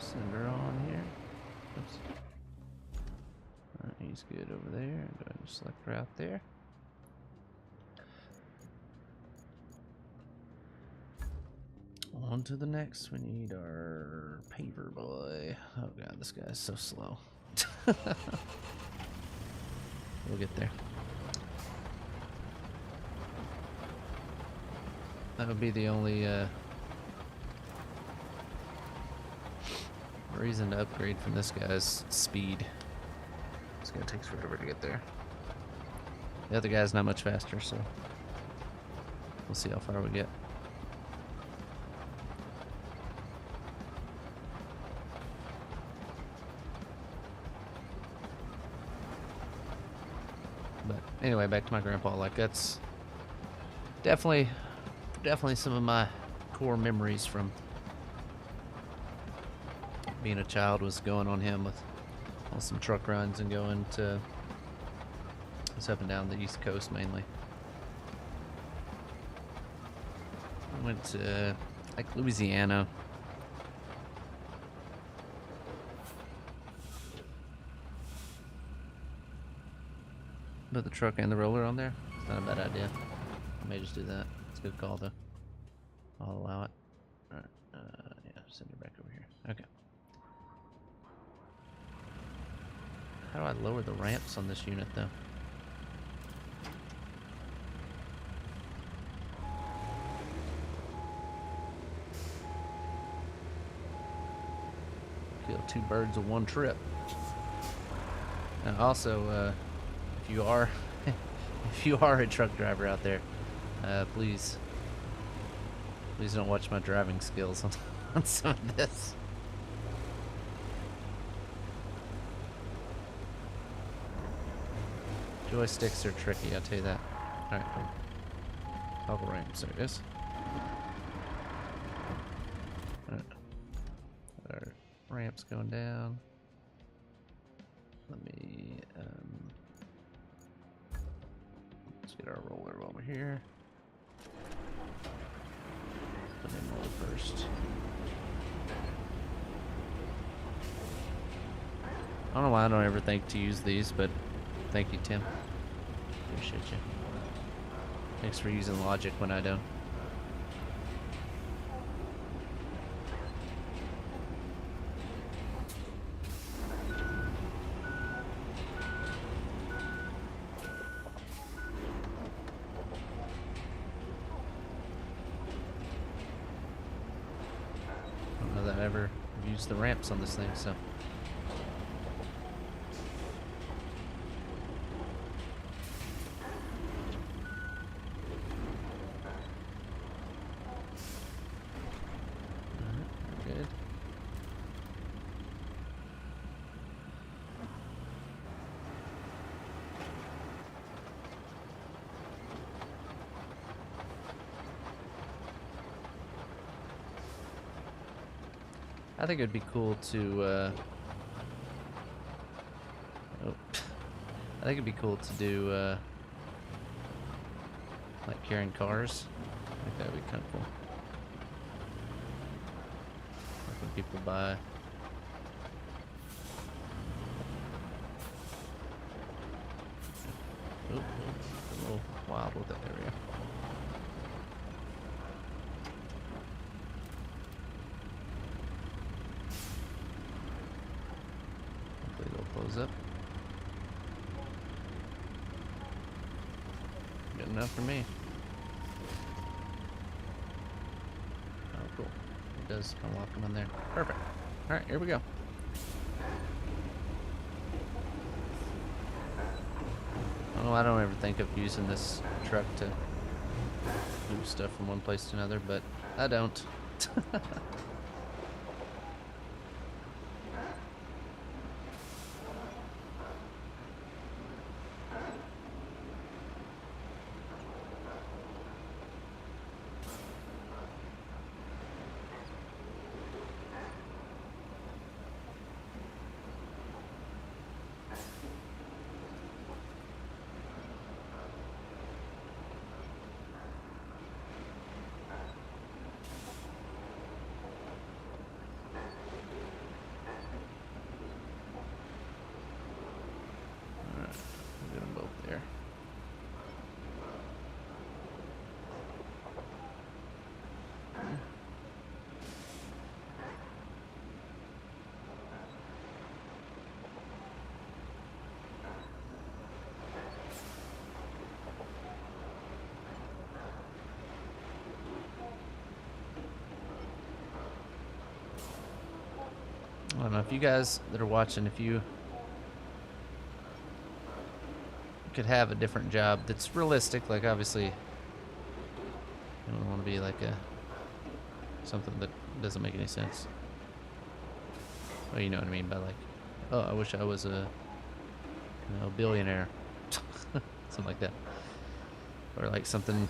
Send her on here. Oops. Alright, he's good over there. Go ahead and select route there. On to the next. We need our paver boy. Oh god, this guy's so slow. We'll get there. That would be the only reason to upgrade from this guy's speed. This guy takes forever to get there. The other guy's not much faster, so we'll see how far we get. But anyway, back to my grandpa. Like, that's definitely some of my core memories from being a child was going on him with some truck runs and going to up and down the East Coast mainly. I went to like Louisiana. Put the truck and the roller on there. It's not a bad idea. I may just do that. It's a good call though. I'll allow it. Alright, yeah, send her back over here. Okay. How do I lower the ramps on this unit though? Kill two birds with one trip. And also, if you are a truck driver out there, please don't watch my driving skills on some of this. Joysticks are tricky, I'll tell you that. Alright, cool. Toggle ramps, there it is. Alright. Our ramps going down. Let me, let's get our roller over here. Put in roll first. I don't know why I don't ever think to use these, but thank you, Tim. Appreciate you. Thanks for using logic when I don't. I don't know that I ever used the ramps on this thing, so. I think it'd be cool to, I think it'd be cool to do, like carrying cars. I think that'd be kind of cool. Like when people buy. Oop, a little wild with that area. Close up. Good enough for me. Oh, cool. It does unlock them in there. Perfect. Alright, here we go. Oh, I don't ever think of using this truck to move stuff from one place to another, but I don't. I don't know if you guys that are watching, if you could have a different job that's realistic, like obviously you don't want to be like something that doesn't make any sense. Well, you know what I mean by like, oh, I wish I was a billionaire, something like that, or like something.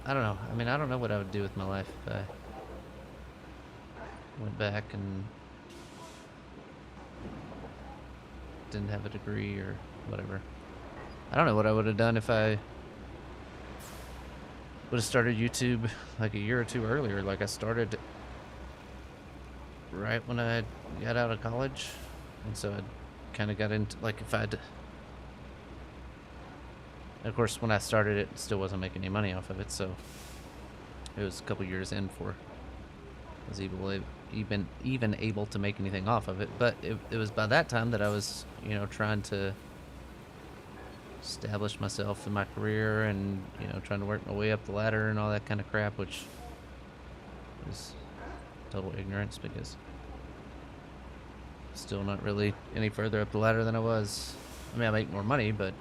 I don't know. I mean, I don't know what I would do with my life if I went back and didn't have a degree or whatever. I don't know what I would have done if I would have started YouTube like a year or two earlier. Like I started right when I got out of college, and so I kind of got into like if I'd. Of course, when I started it, still wasn't making any money off of it, so it was a couple years in before I was even able to make anything off of it. But it was by that time that I was, trying to establish myself in my career and, trying to work my way up the ladder and all that kind of crap, which is total ignorance because still not really any further up the ladder than I was. I mean, I make more money, but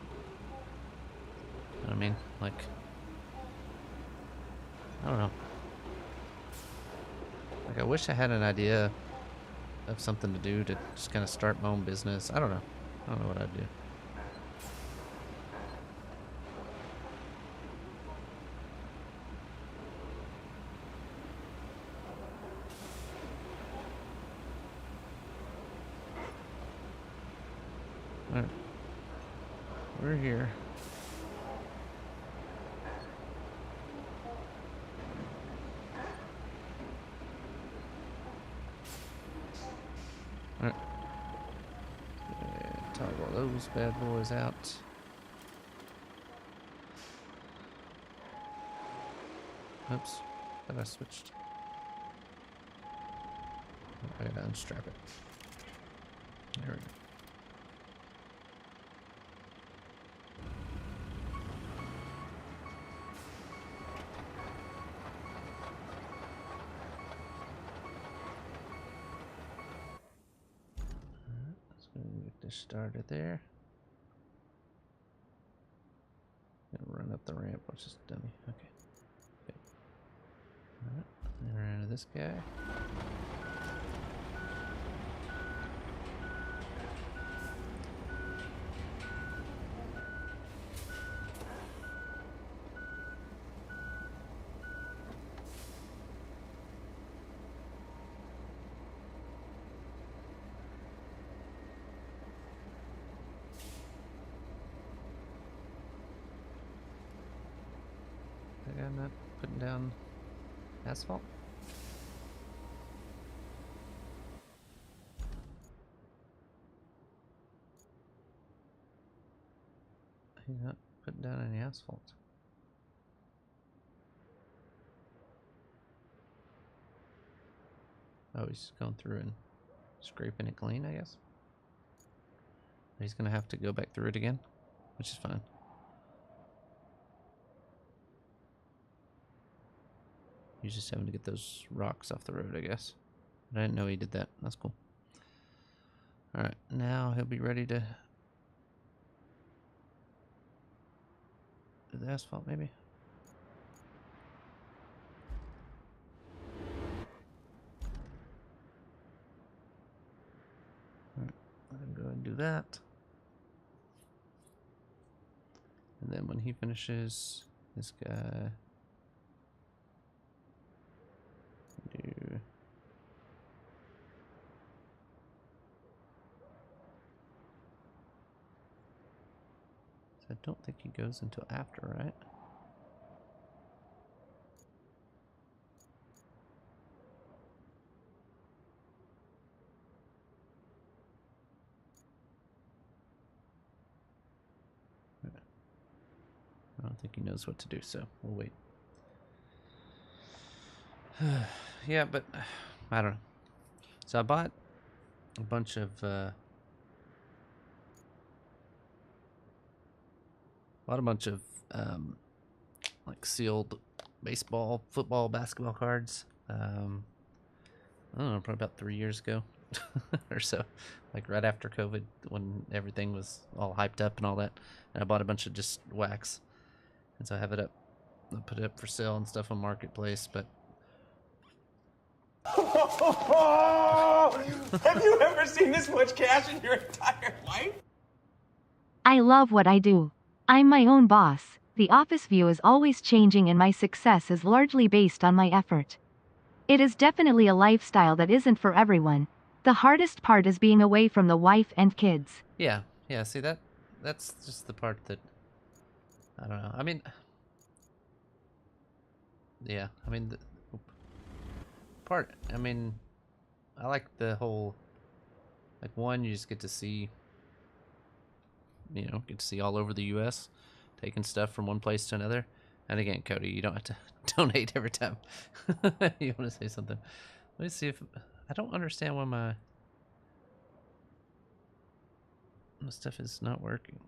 you know what I mean? Like, I don't know. Like, I wish I had an idea of something to do to just kind of start my own business. I don't know. I don't know what I'd do. Alright. We're here. Alright. Toggle those bad boys out. Oops. Thought I switched. I gotta unstrap it. There we go. Get this started there. Gonna run up the ramp, which is dummy. Okay. Good. Alright, then we're into this guy. I'm not putting down asphalt. He's not putting down any asphalt. Oh, he's going through and scraping it clean, I guess. He's gonna have to go back through it again, which is fine. He's just having to get those rocks off the road, I guess. But I didn't know he did that. That's cool. Alright, now he'll be ready to do the asphalt, maybe. Alright, let him go and do that. And then when he finishes, this guy do. So I don't think he goes until after, right? I don't think he knows what to do, so we'll wait. Yeah, but I don't know. So I bought a bunch of like sealed baseball, football, basketball cards. I don't know, probably about 3 years ago or so, like right after COVID, when everything was all hyped up and all that. And I bought a bunch of just wax, and so I have it up. I put it up for sale and stuff on Marketplace, but Have you ever seen this much cash in your entire life? I love what I do. I'm my own boss. The office view is always changing and my success is largely based on my effort. It is definitely a lifestyle that isn't for everyone. The hardest part is being away from the wife and kids. yeah, see that's just the part that I don't know. I mean, yeah, I mean the part. I mean, I like the whole, like, one, you just get to see, get to see all over the U.S. taking stuff from one place to another. And again, Cody, you don't have to donate every time you want to say something. Let me see if I don't understand why my stuff is not working.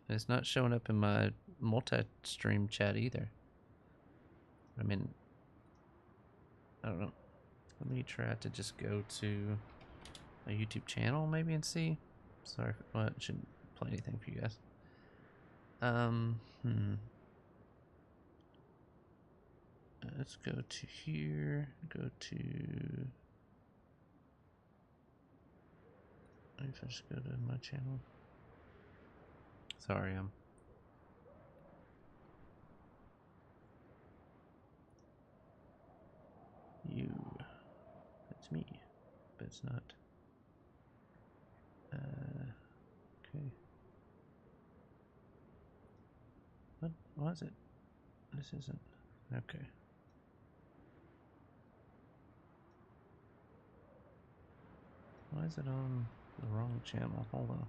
It's not showing up in my multi-stream chat either. I mean, I don't know. Let me try to just go to a YouTube channel maybe and see. Sorry, well, it shouldn't play anything for you guys. Let's go to here. Go to. If I just go to my channel. Sorry, you. That's me, but it's not. Okay. What was it? This isn't. Okay. Why is it on the wrong channel? Hold on.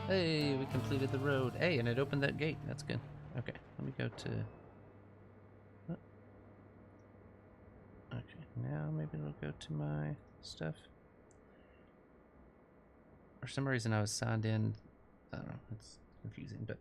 Hey, we completed the road. Hey, and it opened that gate. That's good. Okay, let me go to... Oh. Okay, now maybe it'll go to my stuff. For some reason I was signed in. I don't know, it's confusing, but...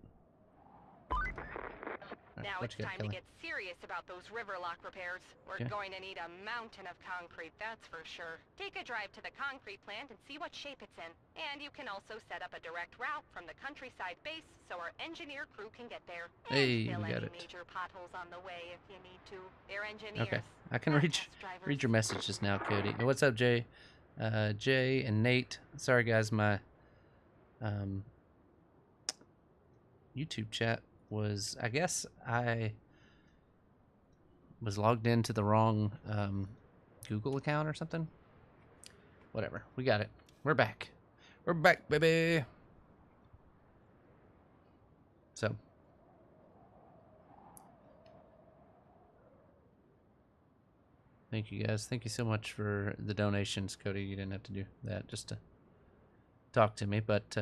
Now it's time to get serious about those river lock repairs. We're going to need a mountain of concrete, that's for sure. Take a drive to the concrete plant and see what shape it's in. And you can also set up a direct route from the countryside base so our engineer crew can get there. Hey, and we got it. Major potholes on the way if you need to. They're engineers. Okay, I can read your messages now, Cody. And what's up, Jay? Jay and Nate. Sorry, guys, my YouTube chat was, I guess I was logged into the wrong Google account or something. Whatever, we got it. We're back, baby. So thank you guys, thank you so much for the donations. Cody, you didn't have to do that just to talk to me, but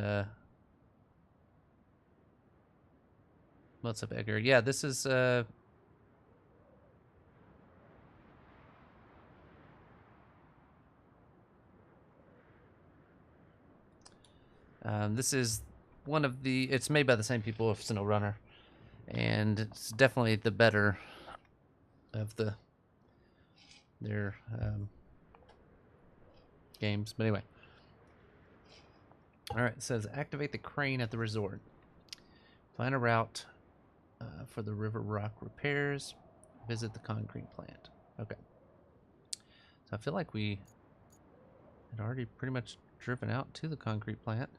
what's up, Edgar? Yeah, this is this is one of the, it's made by the same people of Snow Runner, and it's definitely the better of their games. But anyway, all right, it says activate the crane at the resort. Plan a route for the river rock repairs. Visit the concrete plant. Okay. So I feel like we had already pretty much driven out to the concrete plant.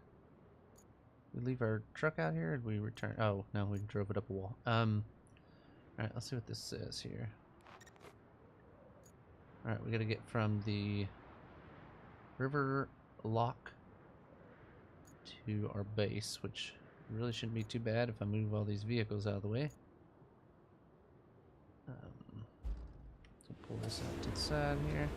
We leave our truck out here and we return. Oh, no, we drove it up a wall. Alright, let's see what this says here. Alright, we gotta get from the river lock to our base, which really shouldn't be too bad if I move all these vehicles out of the way. So pull this out to the side here.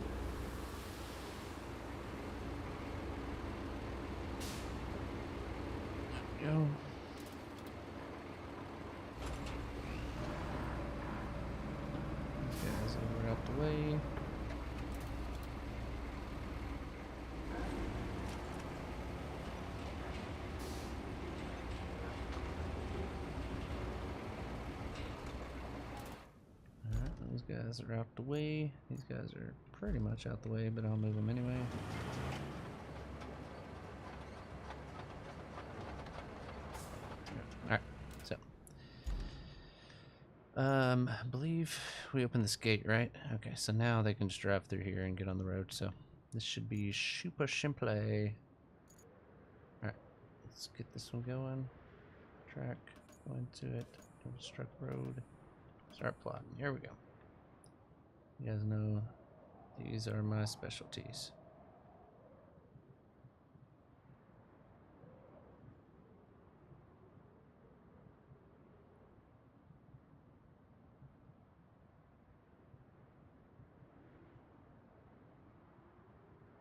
There we go. These guys over out the way. guys are out the way. These guys are pretty much out the way, but I'll move them anyway. Alright, so. I believe we opened this gate, right? Okay, so now they can just drive through here and get on the road, so this should be super simple. Alright, let's get this one going. Track, go into it, construct road, start plotting. Here we go. You guys know these are my specialties.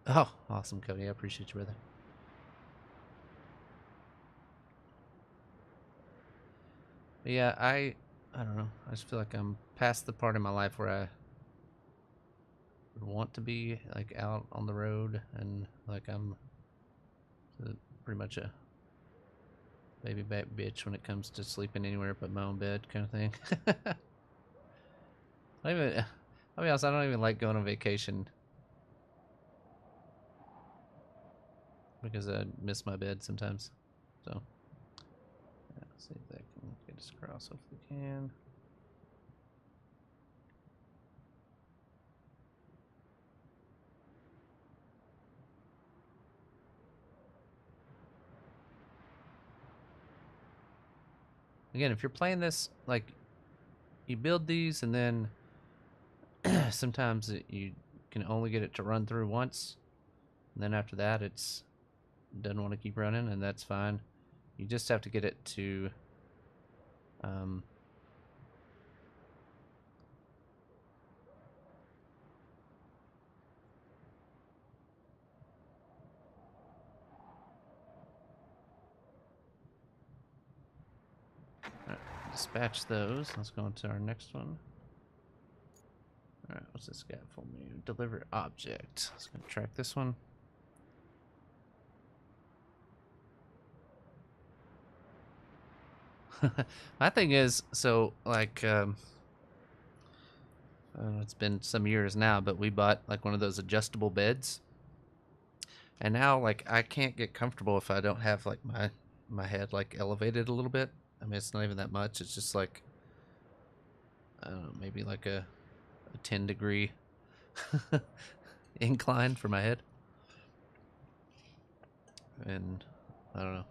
Oh, awesome, Cody. I appreciate you, brother. But yeah, I don't know. I just feel like I'm past the part in my life where I want to be like out on the road, and like I'm pretty much a baby back bitch when it comes to sleeping anywhere but my own bed kind of thing. I'll be honest, I don't even like going on vacation because I miss my bed sometimes. So yeah, let's see if that can get us across. Hopefully we can. Again, if you're playing this, like, you build these and then sometimes you can only get it to run through once, and then after that it doesn't want to keep running, and that's fine. You just have to get it to dispatch those. Let's go on to our next one. Alright, what's this got for me? Deliver object. Let's go track this one. My thing is, so like it's been some years now, but we bought like one of those adjustable beds, and now like I can't get comfortable if I don't have like my head like elevated a little bit. I mean, it's not even that much. It's just like, I don't know, maybe like a 10-degree incline for my head. And I don't know.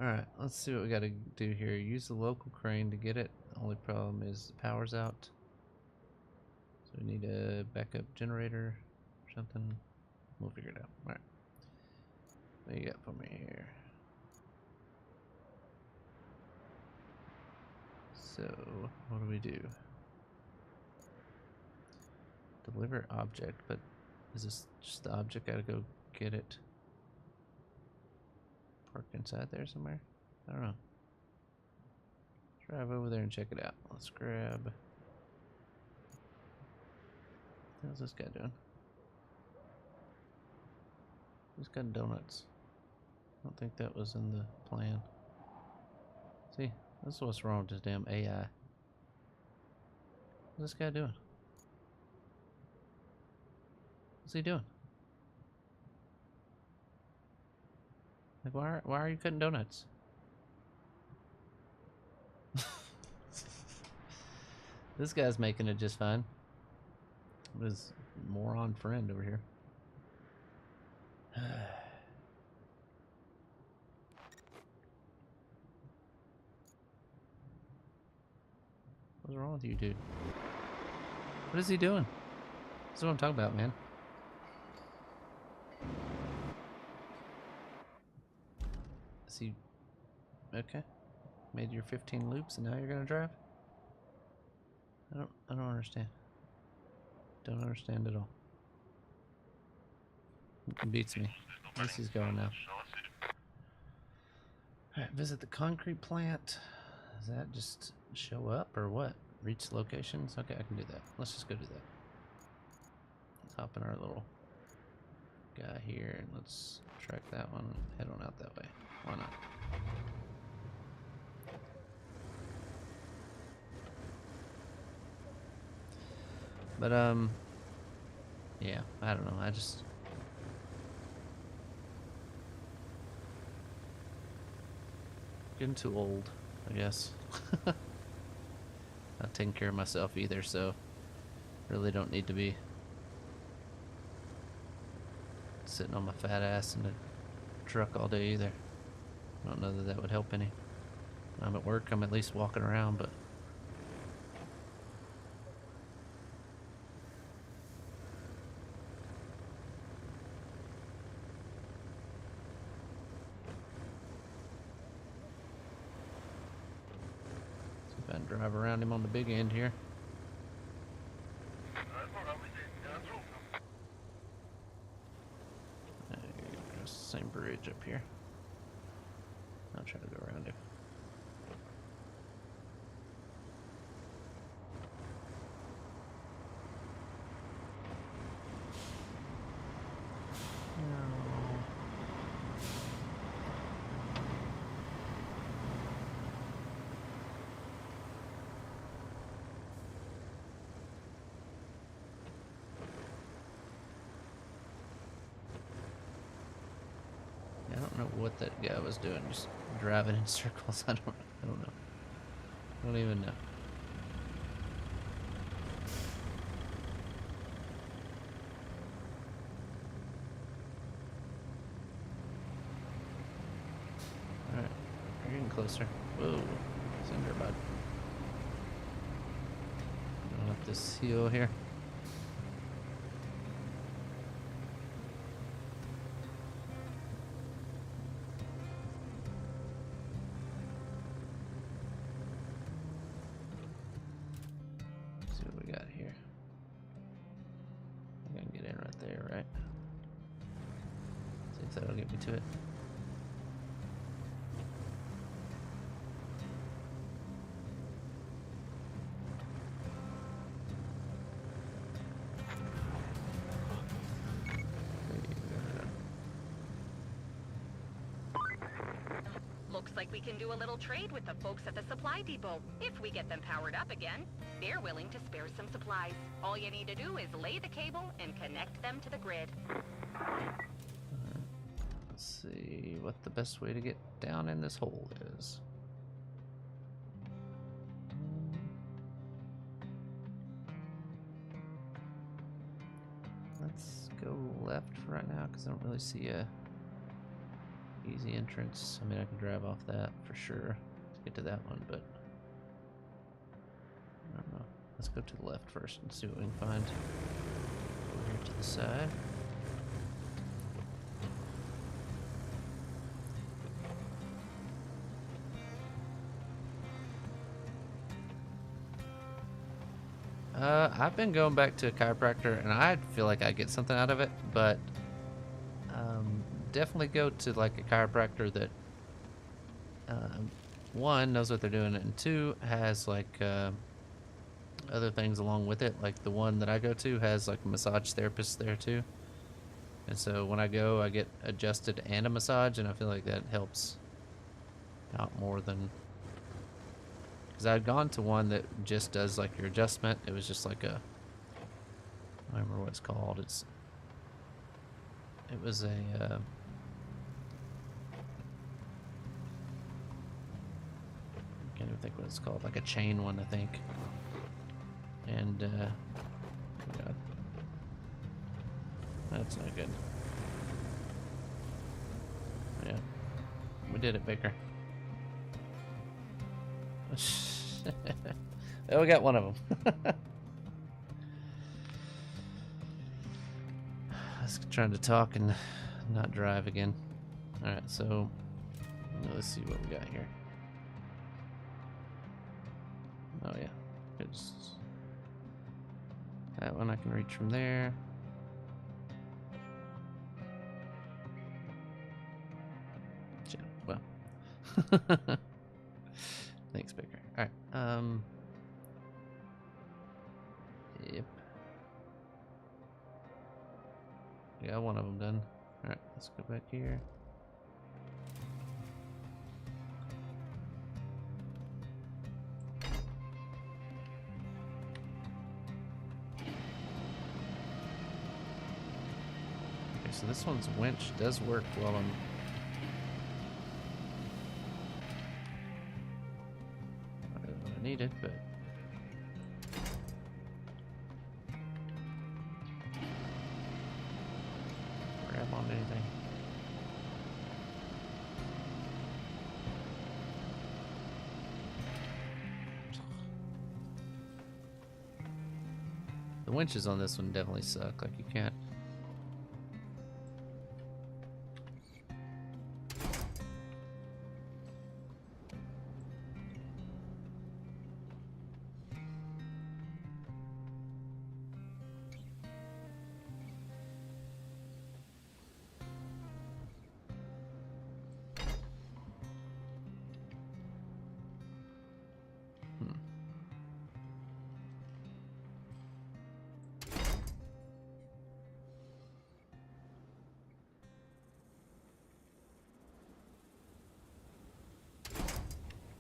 Alright, let's see what we gotta do here. Use the local crane to get it. The only problem is the power's out. So we need a backup generator or something. We'll figure it out. Alright. What do you got for me here? So, what do we do? Deliver object, but is this just the object? Gotta go get it. Park inside there somewhere? I don't know. Drive over there and check it out. Let's grab... How's this guy doing? He's got donuts. I don't think that was in the plan. See, this is what's wrong with this damn AI. What's this guy doing? What's he doing? Like, why are you cutting donuts? This guy's making it just fine. His moron friend over here. What's wrong with you, dude? What is he doing? That's what I'm talking about, man. Is he... Okay. Made your 15 loops and now you're gonna drive? I don't understand. Don't understand at all. It beats me. At least he's going now. Alright, visit the concrete plant. Does that just show up or what? Reach locations? Okay, I can do that. Let's just go do that. Let's hop in our little guy here and let's track that one. Head on out that way. Why not? But yeah, I don't know. I just getting too old, I guess. Not taking care of myself either, so really don't need to be sitting on my fat ass in the truck all day either. I don't know that that would help any. When I'm at work, I'm at least walking around, but see if I can drive around him on the big end here. There's the same bridge up here. I'll try to go around him. I don't know what that guy was doing, just driving in circles. I don't know. I don't even know. Alright, we're getting closer. Whoa, cinder bud. Going up this hill here. See what we got here. I can get in right there, right? See if that'll get me to it. Looks like we can do a little trade with the folks at the supply depot. If we get them powered up again, they're willing to spare some supplies. All you need to do is lay the cable and connect them to the grid. Let's see what the best way to get down in this hole is. Let's go left for right now because I don't really see a easy entrance. I mean, I can drive off that for sure to get to that one, but I don't know. Let's go to the left first and see what we can find over here to the side. I've been going back to a chiropractor and I feel like I get something out of it, but definitely go to like a chiropractor that one, knows what they're doing, and two, has like other things along with it. Like the one that I go to has like a massage therapist there too, and so when I go I get adjusted and a massage, and I feel like that helps out more than, because I'd gone to one that just does like your adjustment. It was just like a, I don't remember what it's called. It was a I can't even think what it's called, like a chain one, I think. And oh God, that's not good. Yeah, we did it, Baker. Oh, we got one of them. I was trying to talk and not drive again. Alright, so let's see what we got here. Oh yeah, it's that one I can reach from there. Yeah, well. Thanks, Baker. Alright, yep. Yeah, one of them done. Alright, let's go back here. so this one's winch does work while I'm... I don't know what I needed, but... Grab onto anything. The winches on this one definitely suck, like you can't...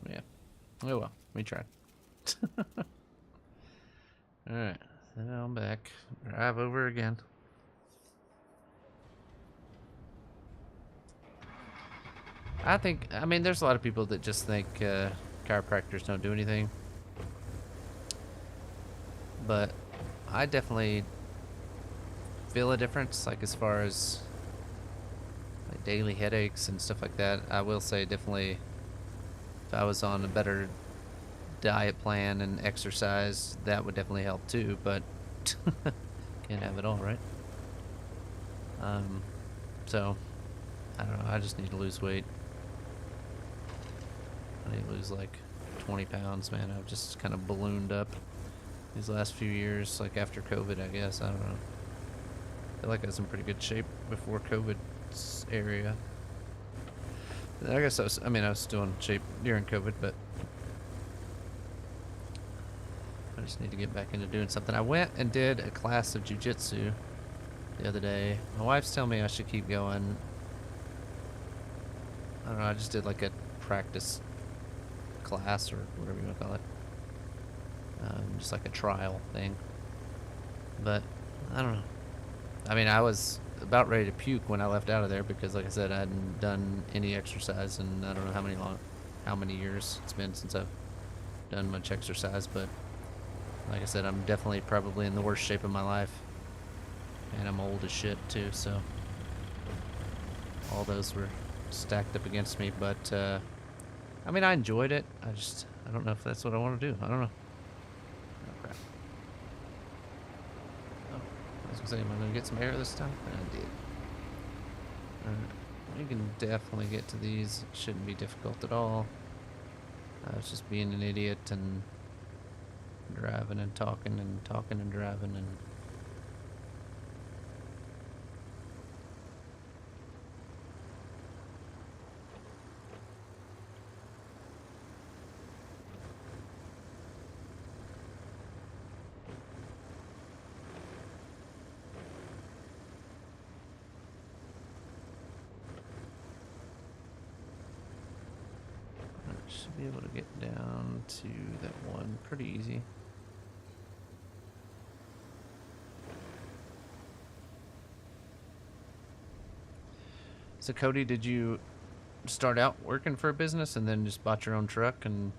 Yeah. Oh well, we tried. Alright, now I'm back. Drive over again. I mean, there's a lot of people that just think chiropractors don't do anything. But I definitely feel a difference, like as far as like daily headaches and stuff like that. I will say definitely if I was on a better diet plan and exercise, that would definitely help too, but can't have it all, right? So I don't know, I just need to lose weight. I need to lose like 20 pounds, man. I've just kind of ballooned up these last few years, like after COVID, I guess. I don't know. I feel like I was in pretty good shape before COVID's area. I guess I was still in shape during COVID, but I just need to get back into doing something. I went and did a class of jiu-jitsu the other day. My wife's telling me I should keep going. I don't know, I just did like a practice class or whatever you want to call it. Just like a trial thing. But I don't know. I mean, I was about ready to puke when I left out of there because, like I said, I hadn't done any exercise in I don't know how many years it's been since I've done much exercise. But like I said, I'm definitely probably in the worst shape of my life, and I'm old as shit too. So all those were stacked up against me. But I mean, I enjoyed it. I don't know if that's what I want to do. I don't know. Oh crap. Oh, I was gonna say, am I gonna get some air this time? I did. Alright, we can definitely get to these. It shouldn't be difficult at all. I was just being an idiot and driving and talking and talking and driving and... Should be able to get down to that one pretty easy. So Cody, did you start out working for a business and then just bought your own truck and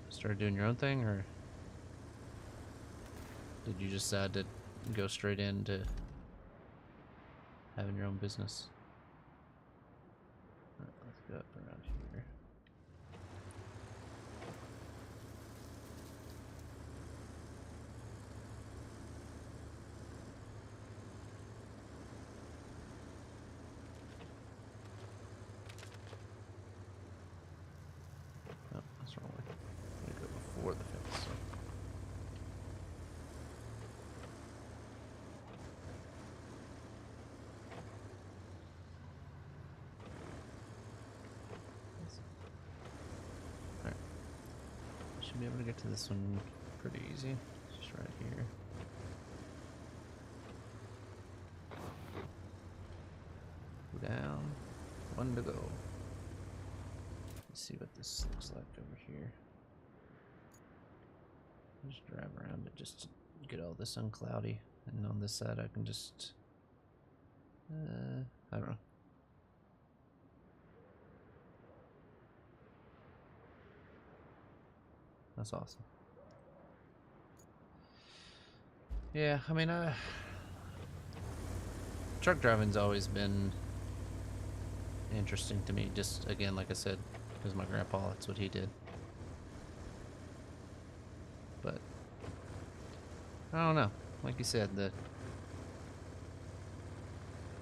started doing your own thing, or did you just decide to go straight into having your own business? Let's go up around here. Oh, that's the wrong way. I'm gonna go before the fence. Alright. Should be able to get to this one pretty easy. Just right here. Go down. One to go. Let's see what this looks like over here. Just drive around it just to get all this uncloudy. And on this side I can just, I don't know. That's awesome. Yeah, I mean, truck driving's always been interesting to me. Just, again, like I said, because my grandpa, that's what he did. But, I don't know. Like you said, the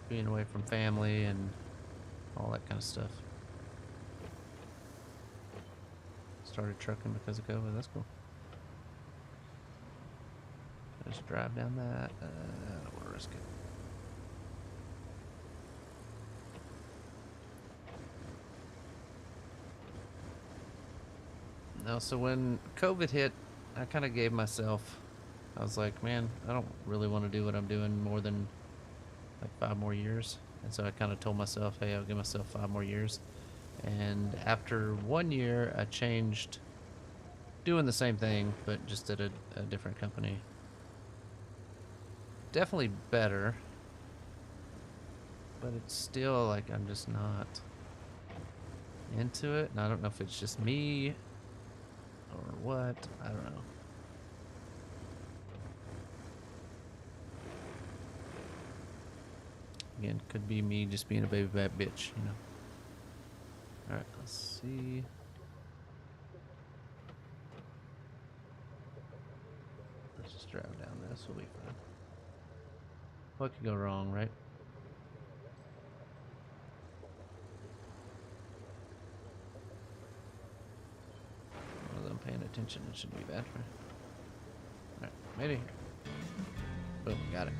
being away from family and all that kind of stuff. Started trucking because of COVID. That's cool. Just drive down that. I don't want to risk it. No, so when COVID hit, I kind of gave myself, I was like, man, I don't really want to do what I'm doing more than like 5 more years. And so I kind of told myself, hey, I'll give myself 5 more years. And after 1 year, I changed, doing the same thing, but just at a different company. Definitely better, but it's still like I'm just not into it. And I don't know if it's just me or what. I don't know. Again, could be me just being a baby bad bitch, you know. Alright, let's see. Let's just drive down this, we'll be fine. What could go wrong, right? As I'm paying attention, it shouldn't be bad for me. Alright, made it here. Boom, got it.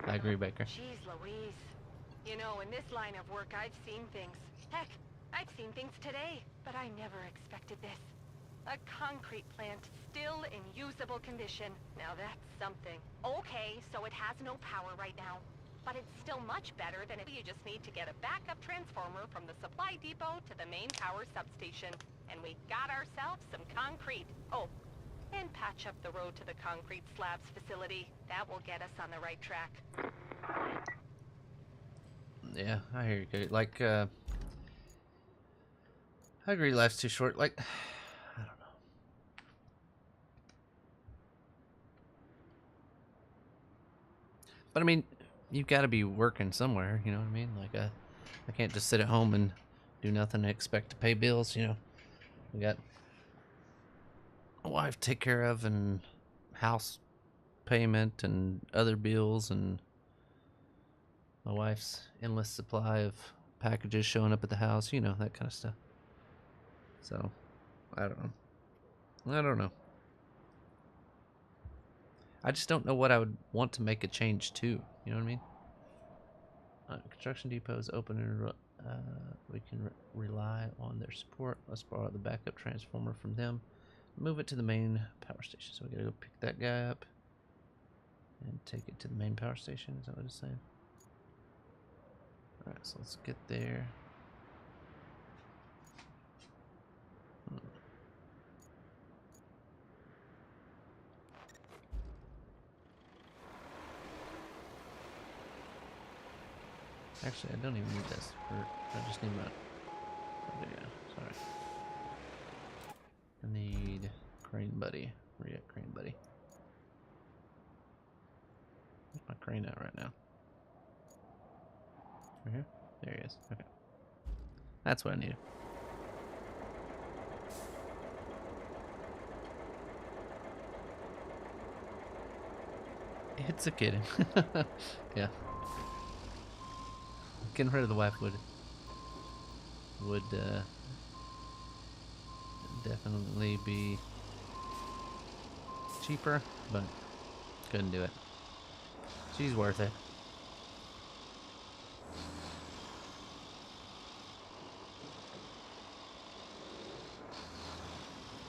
I agree, Baker. Jeez Louise. You know, in this line of work, I've seen things. Heck, I've seen things today, but I never expected this. A concrete plant still in usable condition. Now that's something. Okay, so it has no power right now, but it's still much better than if you just need to get a backup transformer from the supply depot to the main power substation. And we got ourselves some concrete. Oh, and patch up the road to the concrete slabs facility. That will get us on the right track. Yeah, I hear you, Kate. Like, I agree life's too short. Like, I don't know. But I mean, you've got to be working somewhere, you know what I mean? Like, I can't just sit at home and do nothing and expect to pay bills, you know? We got a wife to take care of and house payment and other bills and my wife's endless supply of packages showing up at the house, you know, that kind of stuff. So, I don't know. I don't know. I just don't know what I would want to make a change to. You know what I mean? Construction depot is open and we can rely on their support. Let's borrow the backup transformer from them. Move it to the main power station. So we gotta go pick that guy up and take it to the main power station. Is that what it's saying? Alright, so let's get there. Actually, I don't even need this. I just need my... Oh, yeah, sorry. I need crane buddy. Where you at, crane buddy? Where's my crane at right now? Right here? There he is. Okay. That's what I need. It's a kidding. Yeah. Getting rid of the wife would definitely be cheaper, but couldn't do it. She's worth it.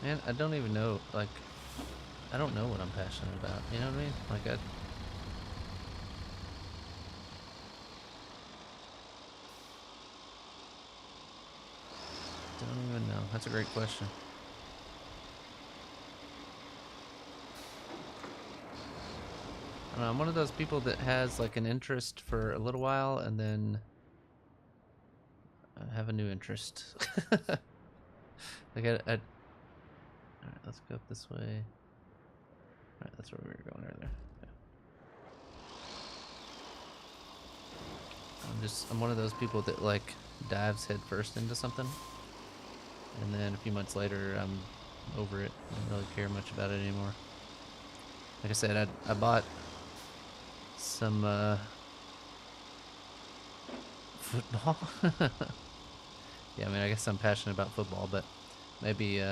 Man, I don't even know, like, I don't know what I'm passionate about, you know what I mean? Like, I don't even know. That's a great question. I don't know, I'm one of those people that has like an interest for a little while and then I have a new interest. Like alright, let's go up this way. Alright, that's where we were going earlier. Yeah. I'm one of those people that like dives head first into something. And then a few months later, I'm over it. I don't really care much about it anymore. Like I said, I bought some football. Yeah, I mean, I guess I'm passionate about football, but maybe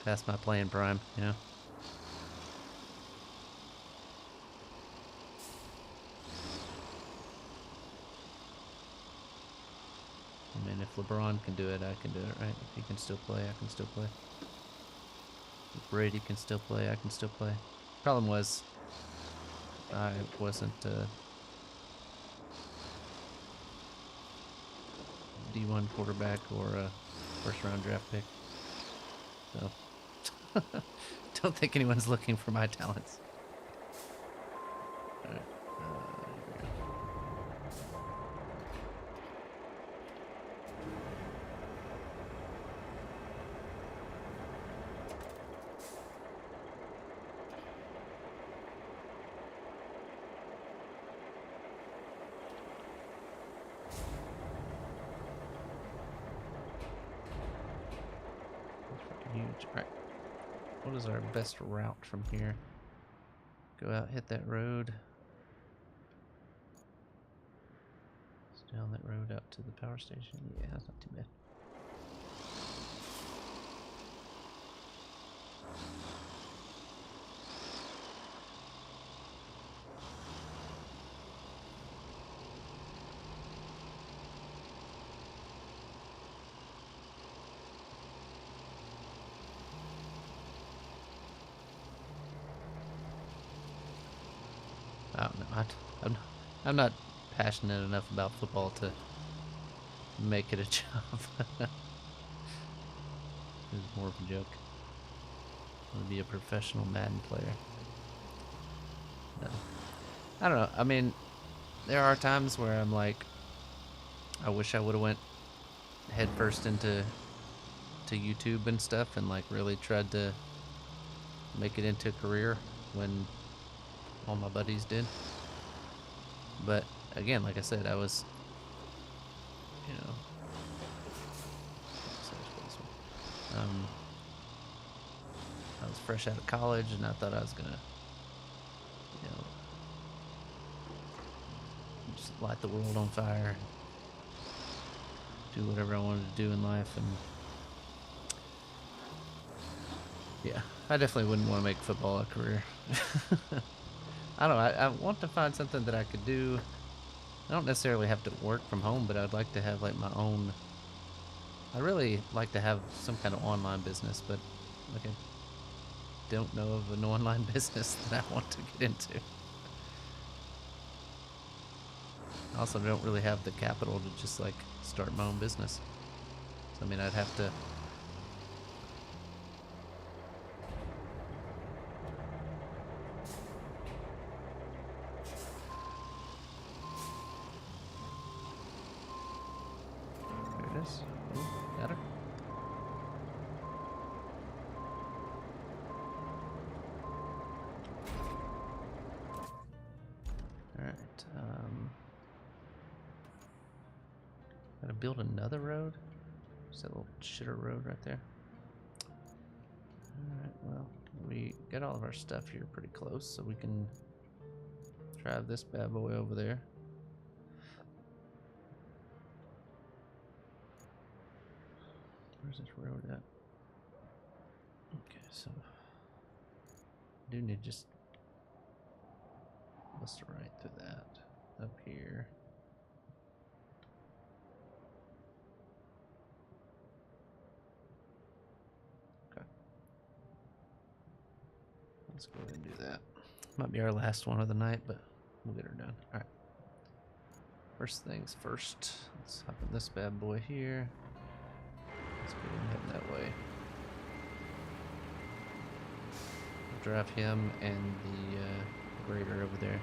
past my playing prime, you know? I mean, if LeBron can do it, I can do it, right? If he can still play, I can still play. If Brady can still play, I can still play. Problem was, I wasn't D1 quarterback or a first round draft pick. So, don't think anyone's looking for my talents. Alright, here we go. Huge. Alright. What is our best route from here? Go out, hit that road. Just down that road out to the power station. Yeah, that's not too bad. I don't know. I'm not passionate enough about football to make it a job. It's more of a joke. I want to be a professional Madden player. No. I don't know. I mean, there are times where I'm like, I wish I would have went head first into YouTube and stuff and like really tried to make it into a career when all my buddies did. But again, like I said, I was, you know, I was fresh out of college and I thought I was gonna, you know, just light the world on fire, do whatever I wanted to do in life. And yeah, I definitely wouldn't want to make football a career. I don't know, I want to find something that I could do. I don't necessarily have to work from home, but I'd like to have like my own, I really like to have some kind of online business, but like I don't know of an online business that I want to get into. I also don't really have the capital to just like start my own business. So I mean, I'd have to got her. Alright, gotta build another road? Just that little shitter road right there. Alright, well, we got all of our stuff here pretty close, so we can drive this bad boy over there. Where's this road at? Okay, so I do need just bust right through that up here. Okay, let's go ahead and do that. Might be our last one of the night, but we'll get her done. All right. First things first. Let's hop in this bad boy here. Let's get him heading that way. Drive him and the grader over there.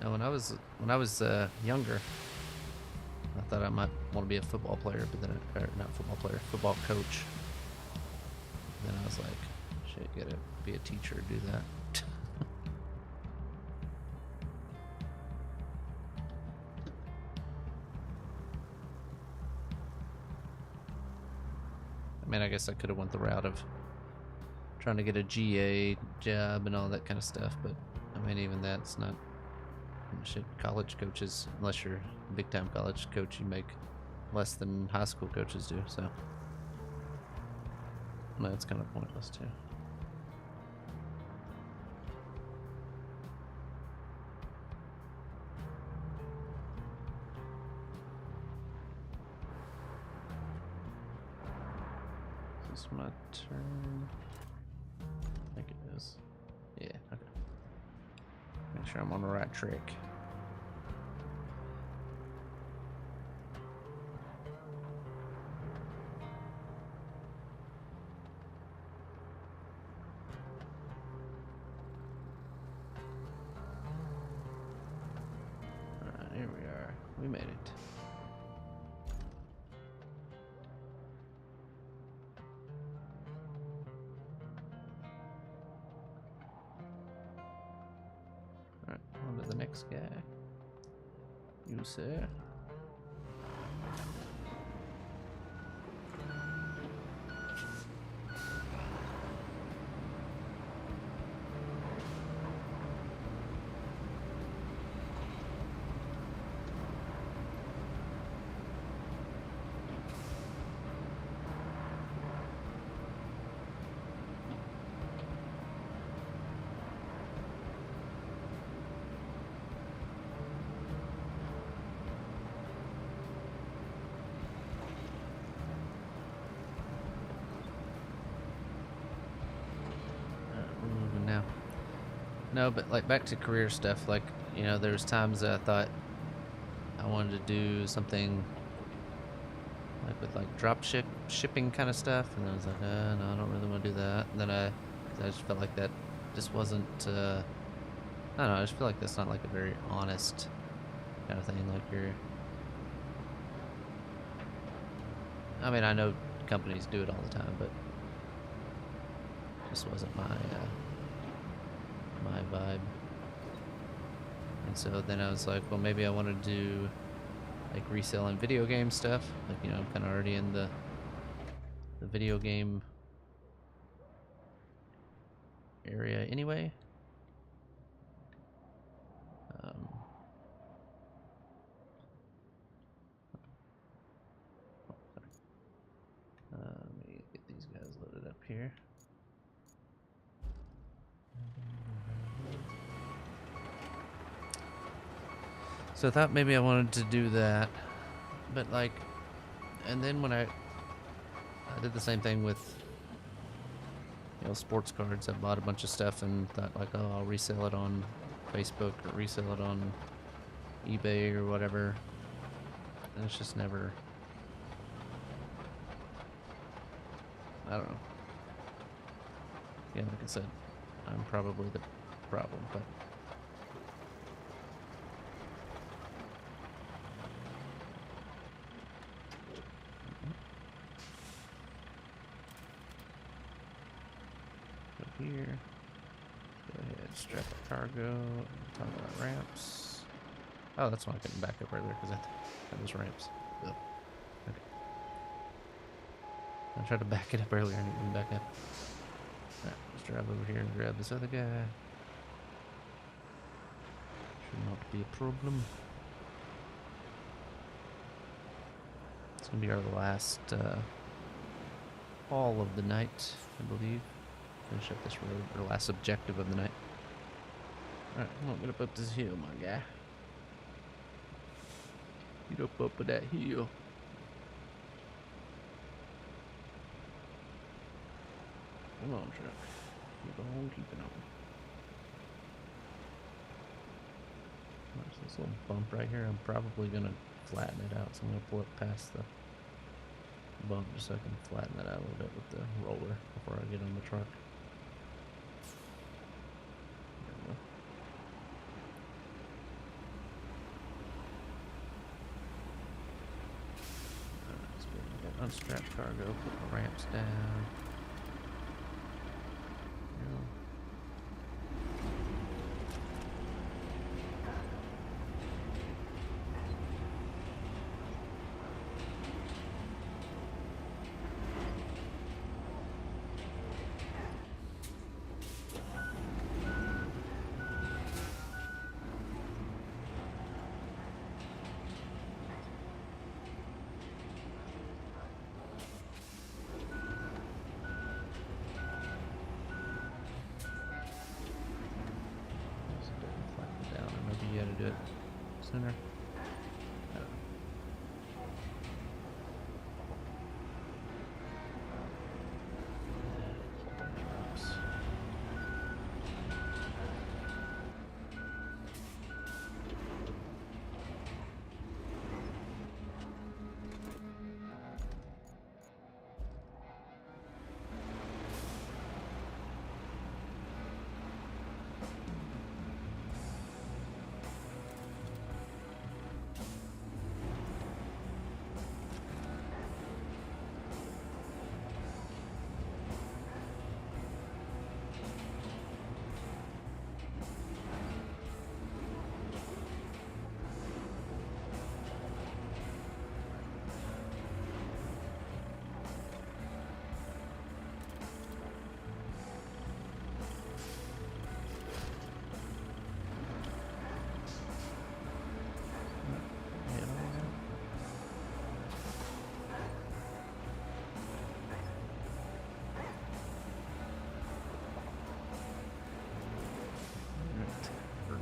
Now, when I was younger, I thought I might want to be a football player, but then or not football player, football coach. Then I was like, shit, you gotta be a teacher to do that. I mean, I guess I could have went the route of trying to get a GA job and all that kind of stuff, but I mean, even that's not shit. College coaches, unless you're a big time college coach, you make less than high school coaches do, so that's kind of pointless too. Is this my turn? I think it is. Yeah, okay. Make sure I'm on the right track. Alright, here we are. We made it. Alright, on to the next guy. You, sir. Now. No, but like back to career stuff, like, you know, there's times that I thought I wanted to do something like with like shipping kind of stuff, and I was like, no, I don't really want to do that. And then I just felt like that just wasn't, I don't know, I just feel like that's not like a very honest kind of thing. Like I mean, I know companies do it all the time, but this wasn't my vibe. And so then I was like, well, maybe I want to do like reselling video game stuff. Like, you know, I'm kind of already in the video game area anyway. Let me get these guys loaded up here. So I thought maybe I wanted to do that, but like, and then when I did the same thing with, you know, sports cards. I bought a bunch of stuff and thought like, oh, I'll resell it on Facebook or resell it on eBay or whatever. And it's just never, I don't know. Yeah, like I said, I'm probably the problem, but go here. Go ahead, strap a cargo. Talk about ramps. Oh, that's why I couldn't back up earlier, because that was ramps. Ugh. Okay. I tried to back it up earlier and it didn't back up. Alright, let's drive over here and grab this other guy. Should not be a problem. It's gonna be our last haul of the night, I believe. Finish up this road, our last objective of the night. Alright, come on, get up this hill, my guy. Get up that hill. Come on, truck. Keep on keeping on. There's this little bump right here. I'm probably gonna flatten it out, so I'm gonna pull it past the bump just so I can flatten that out a little bit with the roller before I get on the truck. There we go. That's good. We got unstrapped cargo. Put the ramps down. You gotta do it sooner.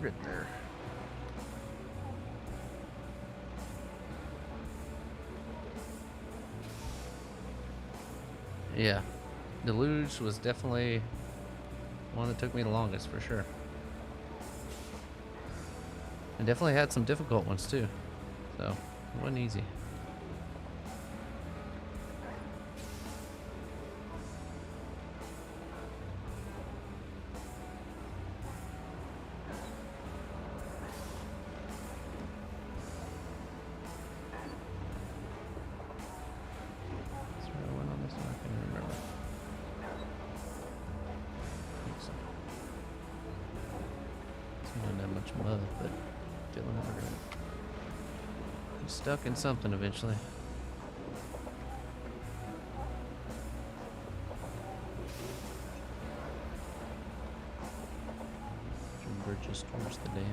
Right there. Yeah, Deluge was definitely one that took me the longest for sure. And definitely had some difficult ones too, so it wasn't easy. Mud, but feeling we're gonna be stuck in something eventually. Bridges towards the dam.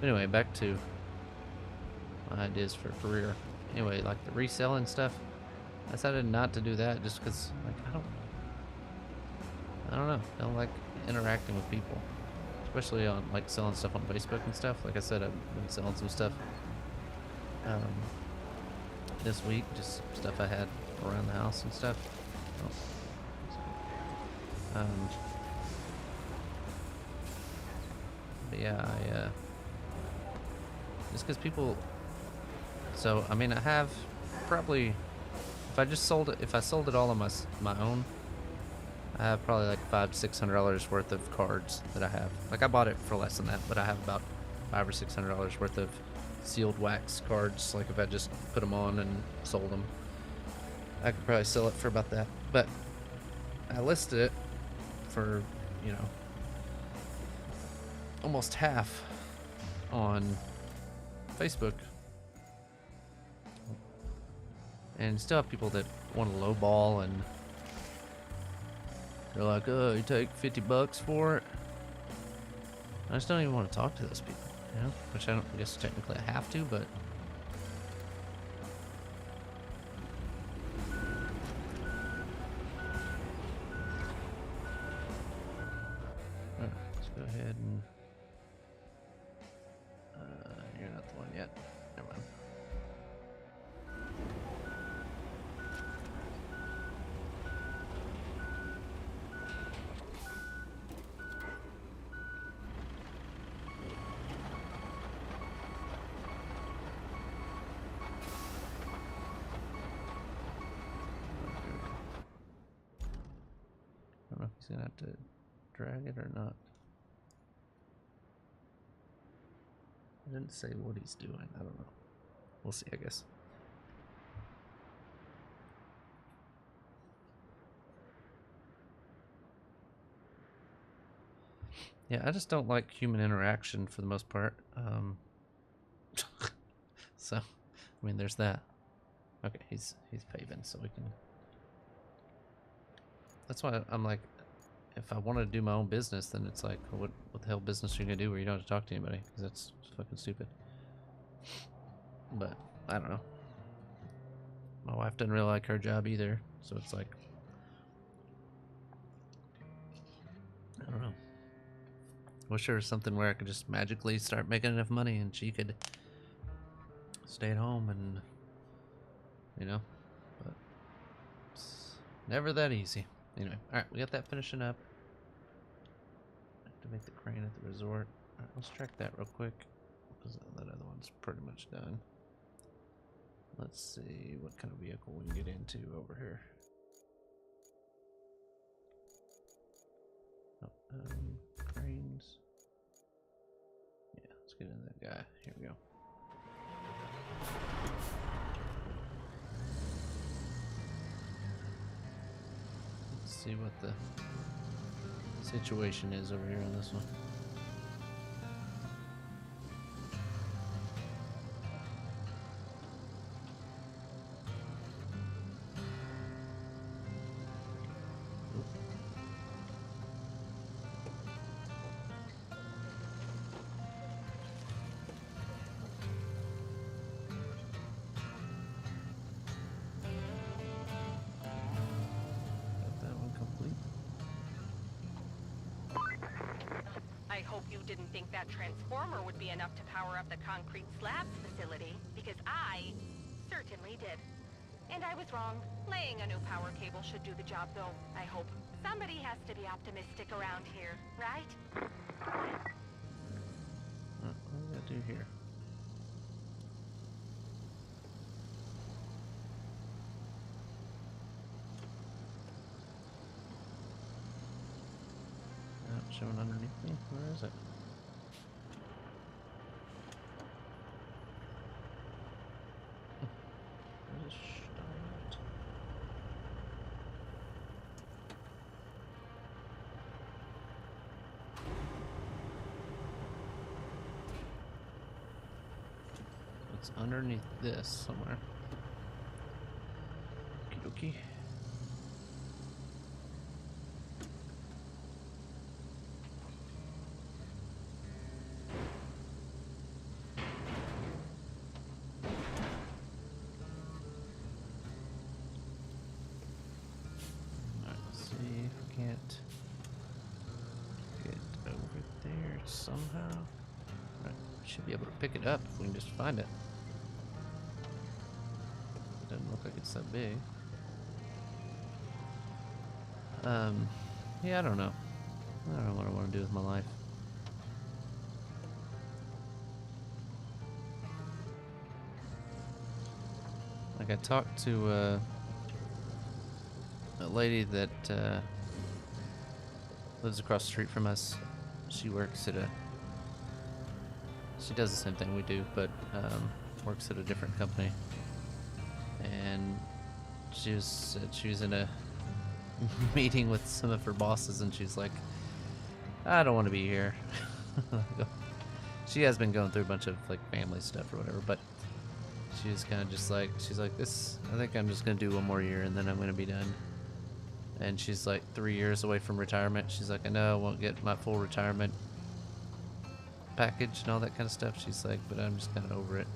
Anyway, back to my ideas for career. Anyway, like the reselling stuff, I decided not to do that just because, like, I don't know, I don't like interacting with people, especially on like selling stuff on Facebook and stuff. Like I said, I've been selling some stuff this week, just stuff I had around the house and stuff. But yeah, just because people, so I mean, I have probably, if I sold it all on my own, I have probably like $500-600 worth of cards that I have. Like I bought it for less than that, but I have about $500-600 worth of sealed wax cards. Like if I just put them on and sold them, I could probably sell it for about that. But I listed it for, you know, almost half on Facebook, and still have people that want to lowball, and they're like, "Oh, you take $50 for it." I just don't even want to talk to those people, you know. Which I guess technically I have to, but go ahead and you're not the one yet. Never mind. I don't know if he's gonna have to drag it or not. I didn't say what he's doing. I don't know. We'll see, I guess. Yeah, I just don't like human interaction for the most part. So, I mean, there's that. Okay, he's paving, so we can. That's why I'm like, if I wanted to do my own business, then it's like, what the hell business are you gonna do where you don't have to talk to anybody? Because that's fucking stupid. But I don't know. My wife doesn't really like her job either, so it's like, I don't know. Wish there was something where I could just magically start making enough money and she could stay at home and, you know, but it's never that easy. Anyway, alright, we got that finishing up. Activate the crane at the resort. Alright, let's track that real quick, because that other one's pretty much done. Let's see what kind of vehicle we can get into over here. Oh, cranes. Yeah, let's get in that guy. Here we go. Let's see what the situation is over here on this one. I hope you didn't think that transformer would be enough to power up the concrete slabs facility, because I certainly did. And I was wrong. Laying a new power cable should do the job, though, I hope. Somebody has to be optimistic around here, right? What do we gotta do here? Showing underneath me? Where is it? Where's the start? It's underneath this somewhere. Okie dokie. Can't get over there somehow. Right, should be able to pick it up if we can just find it. Doesn't look like it's that big. Yeah, I don't know. I don't know what I want to do with my life. Like, I talked to a lady that lives across the street from us. She works at she does the same thing we do, but works at a different company. And she was in a meeting with some of her bosses, and she's like, I don't want to be here. She has been going through a bunch of like family stuff or whatever, but she was kind of just like, she's like, I think I'm just gonna do one more year and then I'm gonna be done. And she's like 3 years away from retirement. She's like, I know I won't get my full retirement package and all that kind of stuff. She's like, but I'm just kind of over it.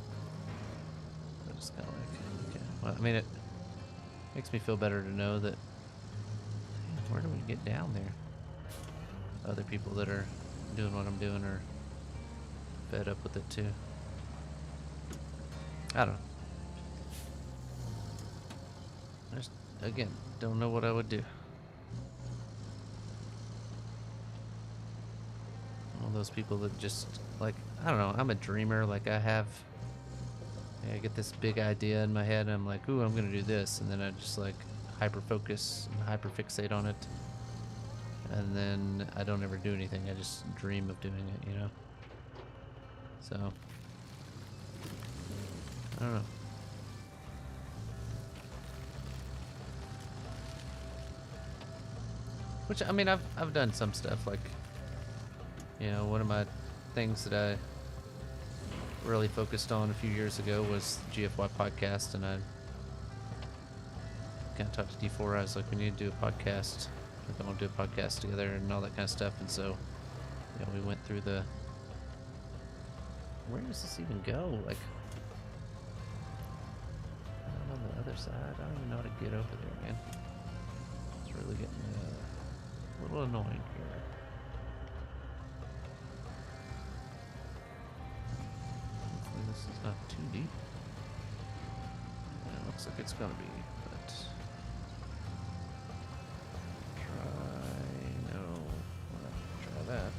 I'm just kind of like, okay. Well, I mean, it makes me feel better to know that. Where do we get down there? Other people that are doing what I'm doing or fed up with it too. I don't know. I just, again, don't know what I would do. All those people that just, like, I don't know, I'm a dreamer. Like, I get this big idea in my head, and I'm like, ooh, I'm gonna do this. And then I just, like, hyper focus and hyper fixate on it. And then I don't ever do anything. I just dream of doing it, you know? So, I don't know. Which, I mean, I've done some stuff, like, you know, one of my things that I really focused on a few years ago was the GFY podcast, and I kind of talked to D4. I was like, we need to do a podcast. Like, I want to do a podcast together and all that kind of stuff. And so, you know, we went through the. Where does this even go? Like, on the other side. I don't even know how to get over there, man. It's really getting a little annoying here. Hopefully this is not too deep. Yeah, it looks like it's gonna be, but try that.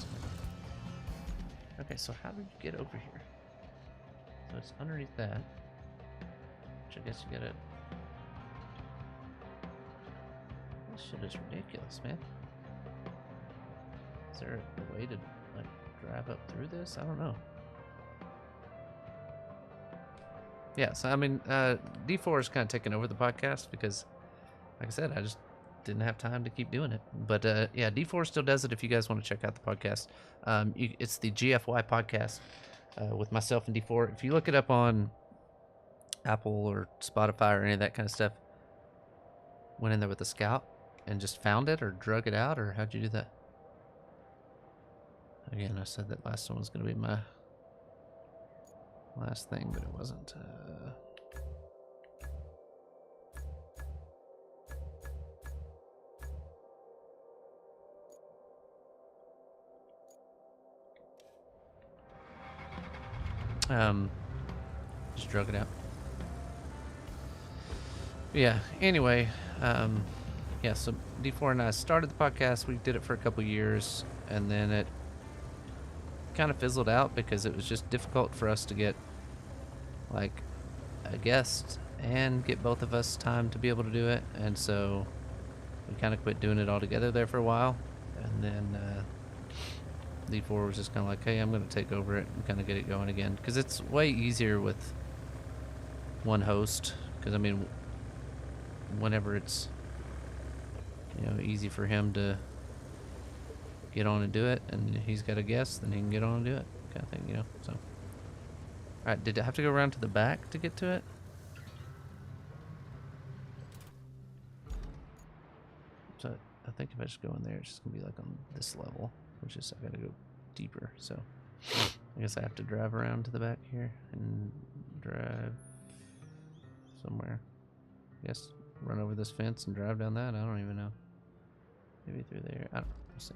Okay, so how did you get over here? So it's underneath that. Which I guess you gotta. This shit is ridiculous, man. Is there a way to, like, drive up through this? I don't know. Yeah, so I mean, D4 is kind of taking over the podcast because, like I said, I just didn't have time to keep doing it. But yeah, D4 still does it if you guys want to check out the podcast. It's the GFY podcast with myself and D4. If you look it up on Apple or Spotify or any of that kind of stuff, went in there with a scout and just found it or drug it out, or how'd you do that? Again, I said that last one was going to be my last thing, but it wasn't. Just drug it out. Yeah, anyway, yeah, so D4 and I started the podcast. We did it for a couple years, and then it kind of fizzled out because it was just difficult for us to get, like, a guest and get both of us time to be able to do it. And so we kind of quit doing it all together there for a while. And then D4 was just kind of like, hey, I'm going to take over it and kind of get it going again. Because it's way easier with one host. Because, I mean, whenever it's, you know, easy for him to get on and do it, and he's got a guest, then he can get on and do it, kind of thing, you know. So, all right, did I have to go around to the back to get to it? So I think if I just go in there, it's just gonna be like on this level, which is I gotta go deeper. So I guess I have to drive around to the back here and drive somewhere. I guess run over this fence and drive down that. I don't even know. Maybe through there. I don't know. We'll see.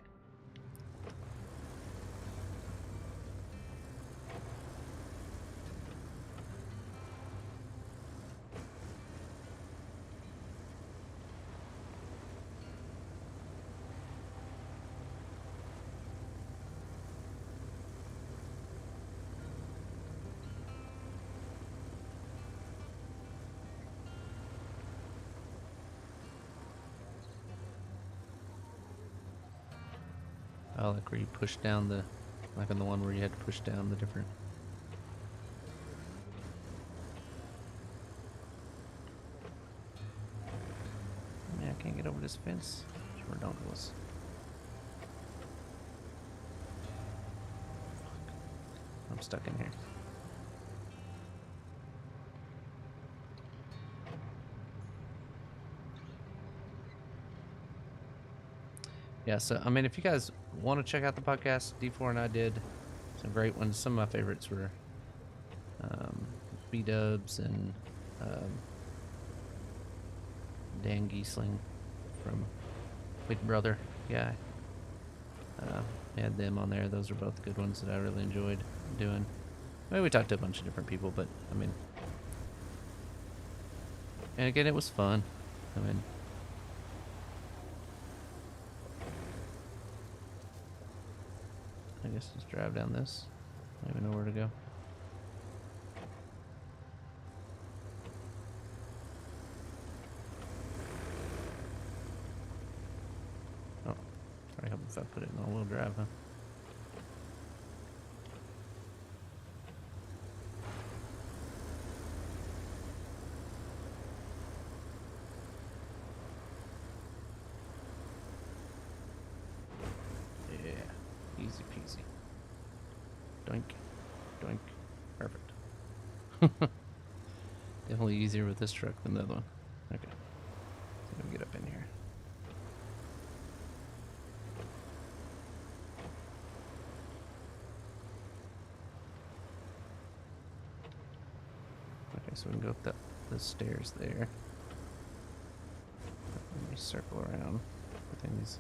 Oh, like where you push down the, like on the one where you had to push down the different. Man, I can't get over this fence. It's ridiculous. I'm stuck in here. Yeah, so I mean, if you guys want to check out the podcast, D4 and I did some great ones. Some of my favorites were B-Dubs and Dan Giesling from Big Brother guy. had them on there. Those are both good ones that I really enjoyed doing. I mean, we talked to a bunch of different people, but I mean, and again, it was fun. I mean, I guess just drive down this. I don't even know where to go. Oh, probably help if I put it in all-wheel drive, huh? Yeah, easy peasy. Doink, doink, perfect. Definitely easier with this truck than the other one. Okay, so let me get up in here. Okay, so we can go up the stairs there. Let me circle around. I think these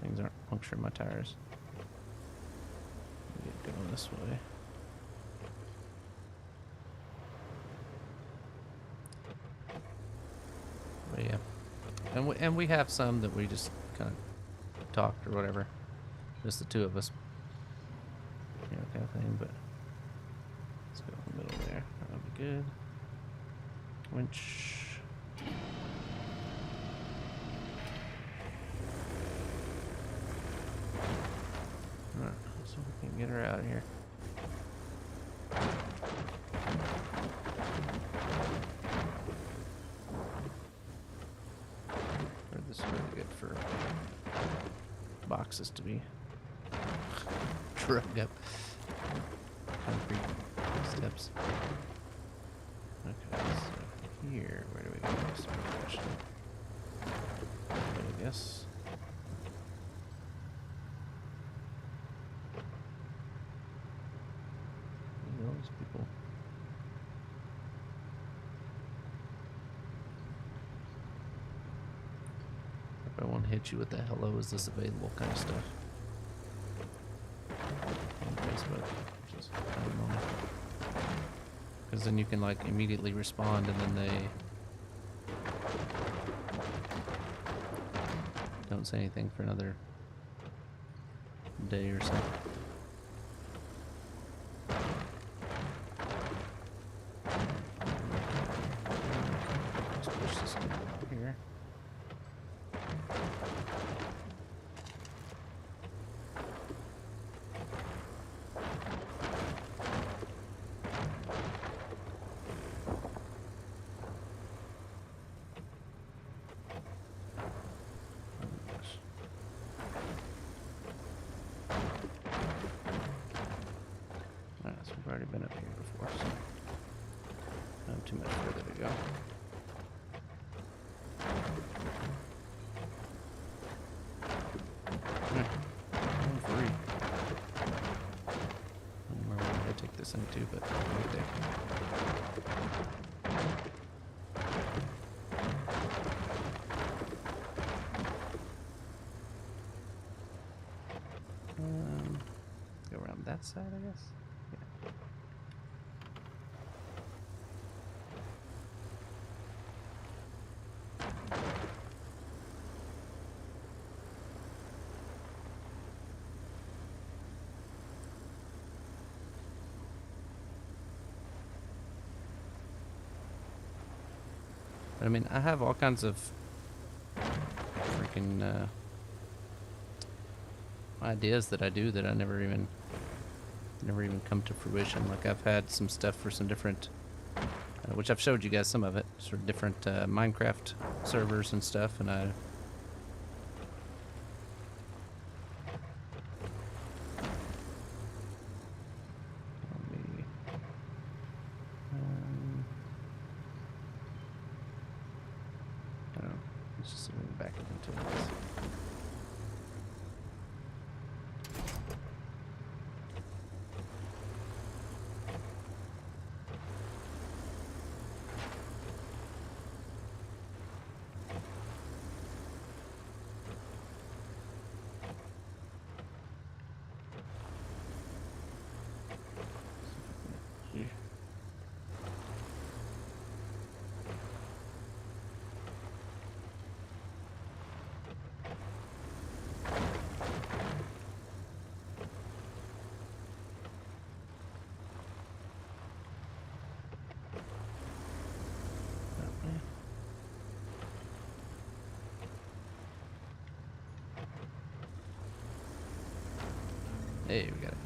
things aren't puncturing my tires. Get going this way. But yeah, and we have some that we just kind of talked or whatever, just the two of us, you know, kind of thing. But let's go in the middle there. That'll be good. Winch. Alright, so we can get her out of here. This is really good for boxes to be drugged up. Concrete steps. Okay, so here, where do we go? That's my question. I guess. Those people. I won't hit you with the hello, is this available kind of stuff. On Facebook, which is kind of normal. Because then you can like immediately respond and then they don't say anything for another day or so. Just push this guy over here. We've already been up here before, so not too much further to go. I'm free. I don't remember where I take this into, but right there. Go around that side, I guess. Yeah. But I mean, I have all kinds of freaking ideas that I do that I never even come to fruition. Like I've had some stuff for some different, which I've showed you guys some of it, sort of different Minecraft servers and stuff, and I. I don't know. Let's just move it back into this. Hey, we got it.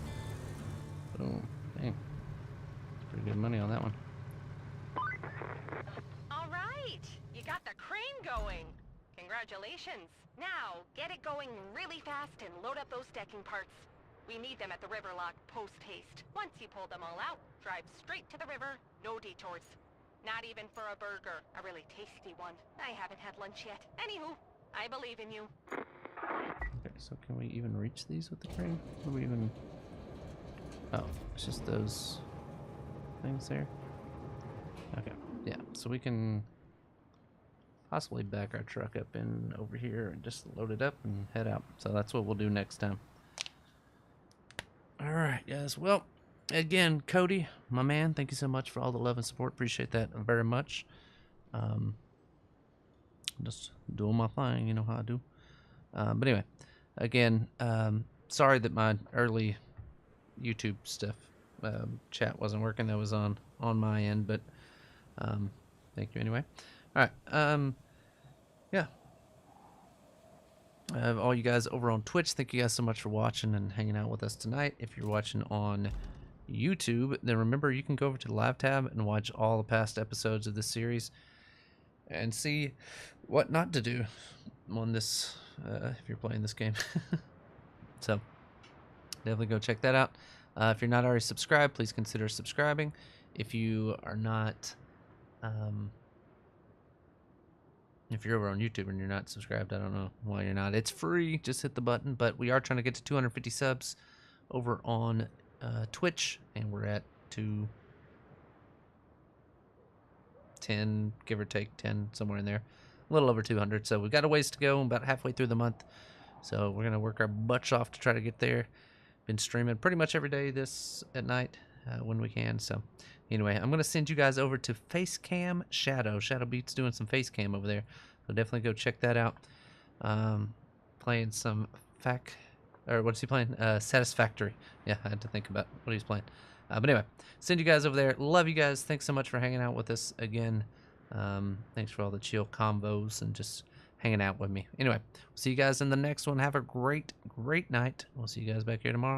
Boom. Dang. That's pretty good money on that one. All right, you got the crane going. Congratulations. Now, get it going really fast and load up those decking parts. We need them at the river lock post-haste. Once you pull them all out, drive straight to the river, no detours. Not even for a burger, a really tasty one. I haven't had lunch yet. Anywho, I believe in you. Okay, so can we even reach these with the crane? Can we even... Oh, it's just those things there? Okay, yeah, so we can possibly back our truck up in over here and just load it up and head out. So that's what we'll do next time. Alright, guys, well, again, Cody, my man, thank you so much for all the love and support. Appreciate that very much. Just doing my thing, you know how I do. But anyway, again, sorry that my early YouTube stuff chat wasn't working. That was on my end, but thank you anyway. All right, yeah. All you guys over on Twitch, thank you guys so much for watching and hanging out with us tonight. If you're watching on YouTube, then remember you can go over to the live tab and watch all the past episodes of this series and see what not to do on this if you're playing this game. So definitely go check that out. If you're not already subscribed, please consider subscribing. If you are not if you're over on YouTube and you're not subscribed, I don't know why you're not. It's free. Just hit the button. But we are trying to get to 250 subs over on Twitch, and we're at 210, give or take 10, somewhere in there. A little over 200. So we've got a ways to go. About halfway through the month. So we're going to work our butts off to try to get there. Been streaming pretty much every day this at night when we can. So anyway, I'm going to send you guys over to Facecam Shadow. Shadow Beat's doing some face cam over there. So definitely go check that out. Playing some what's he playing? Satisfactory. Yeah, I had to think about what he's playing. But anyway, send you guys over there. Love you guys. Thanks so much for hanging out with us again. Thanks for all the chill combos and just hanging out with me. Anyway, we'll see you guys in the next one. Have a great, great night. We'll see you guys back here tomorrow.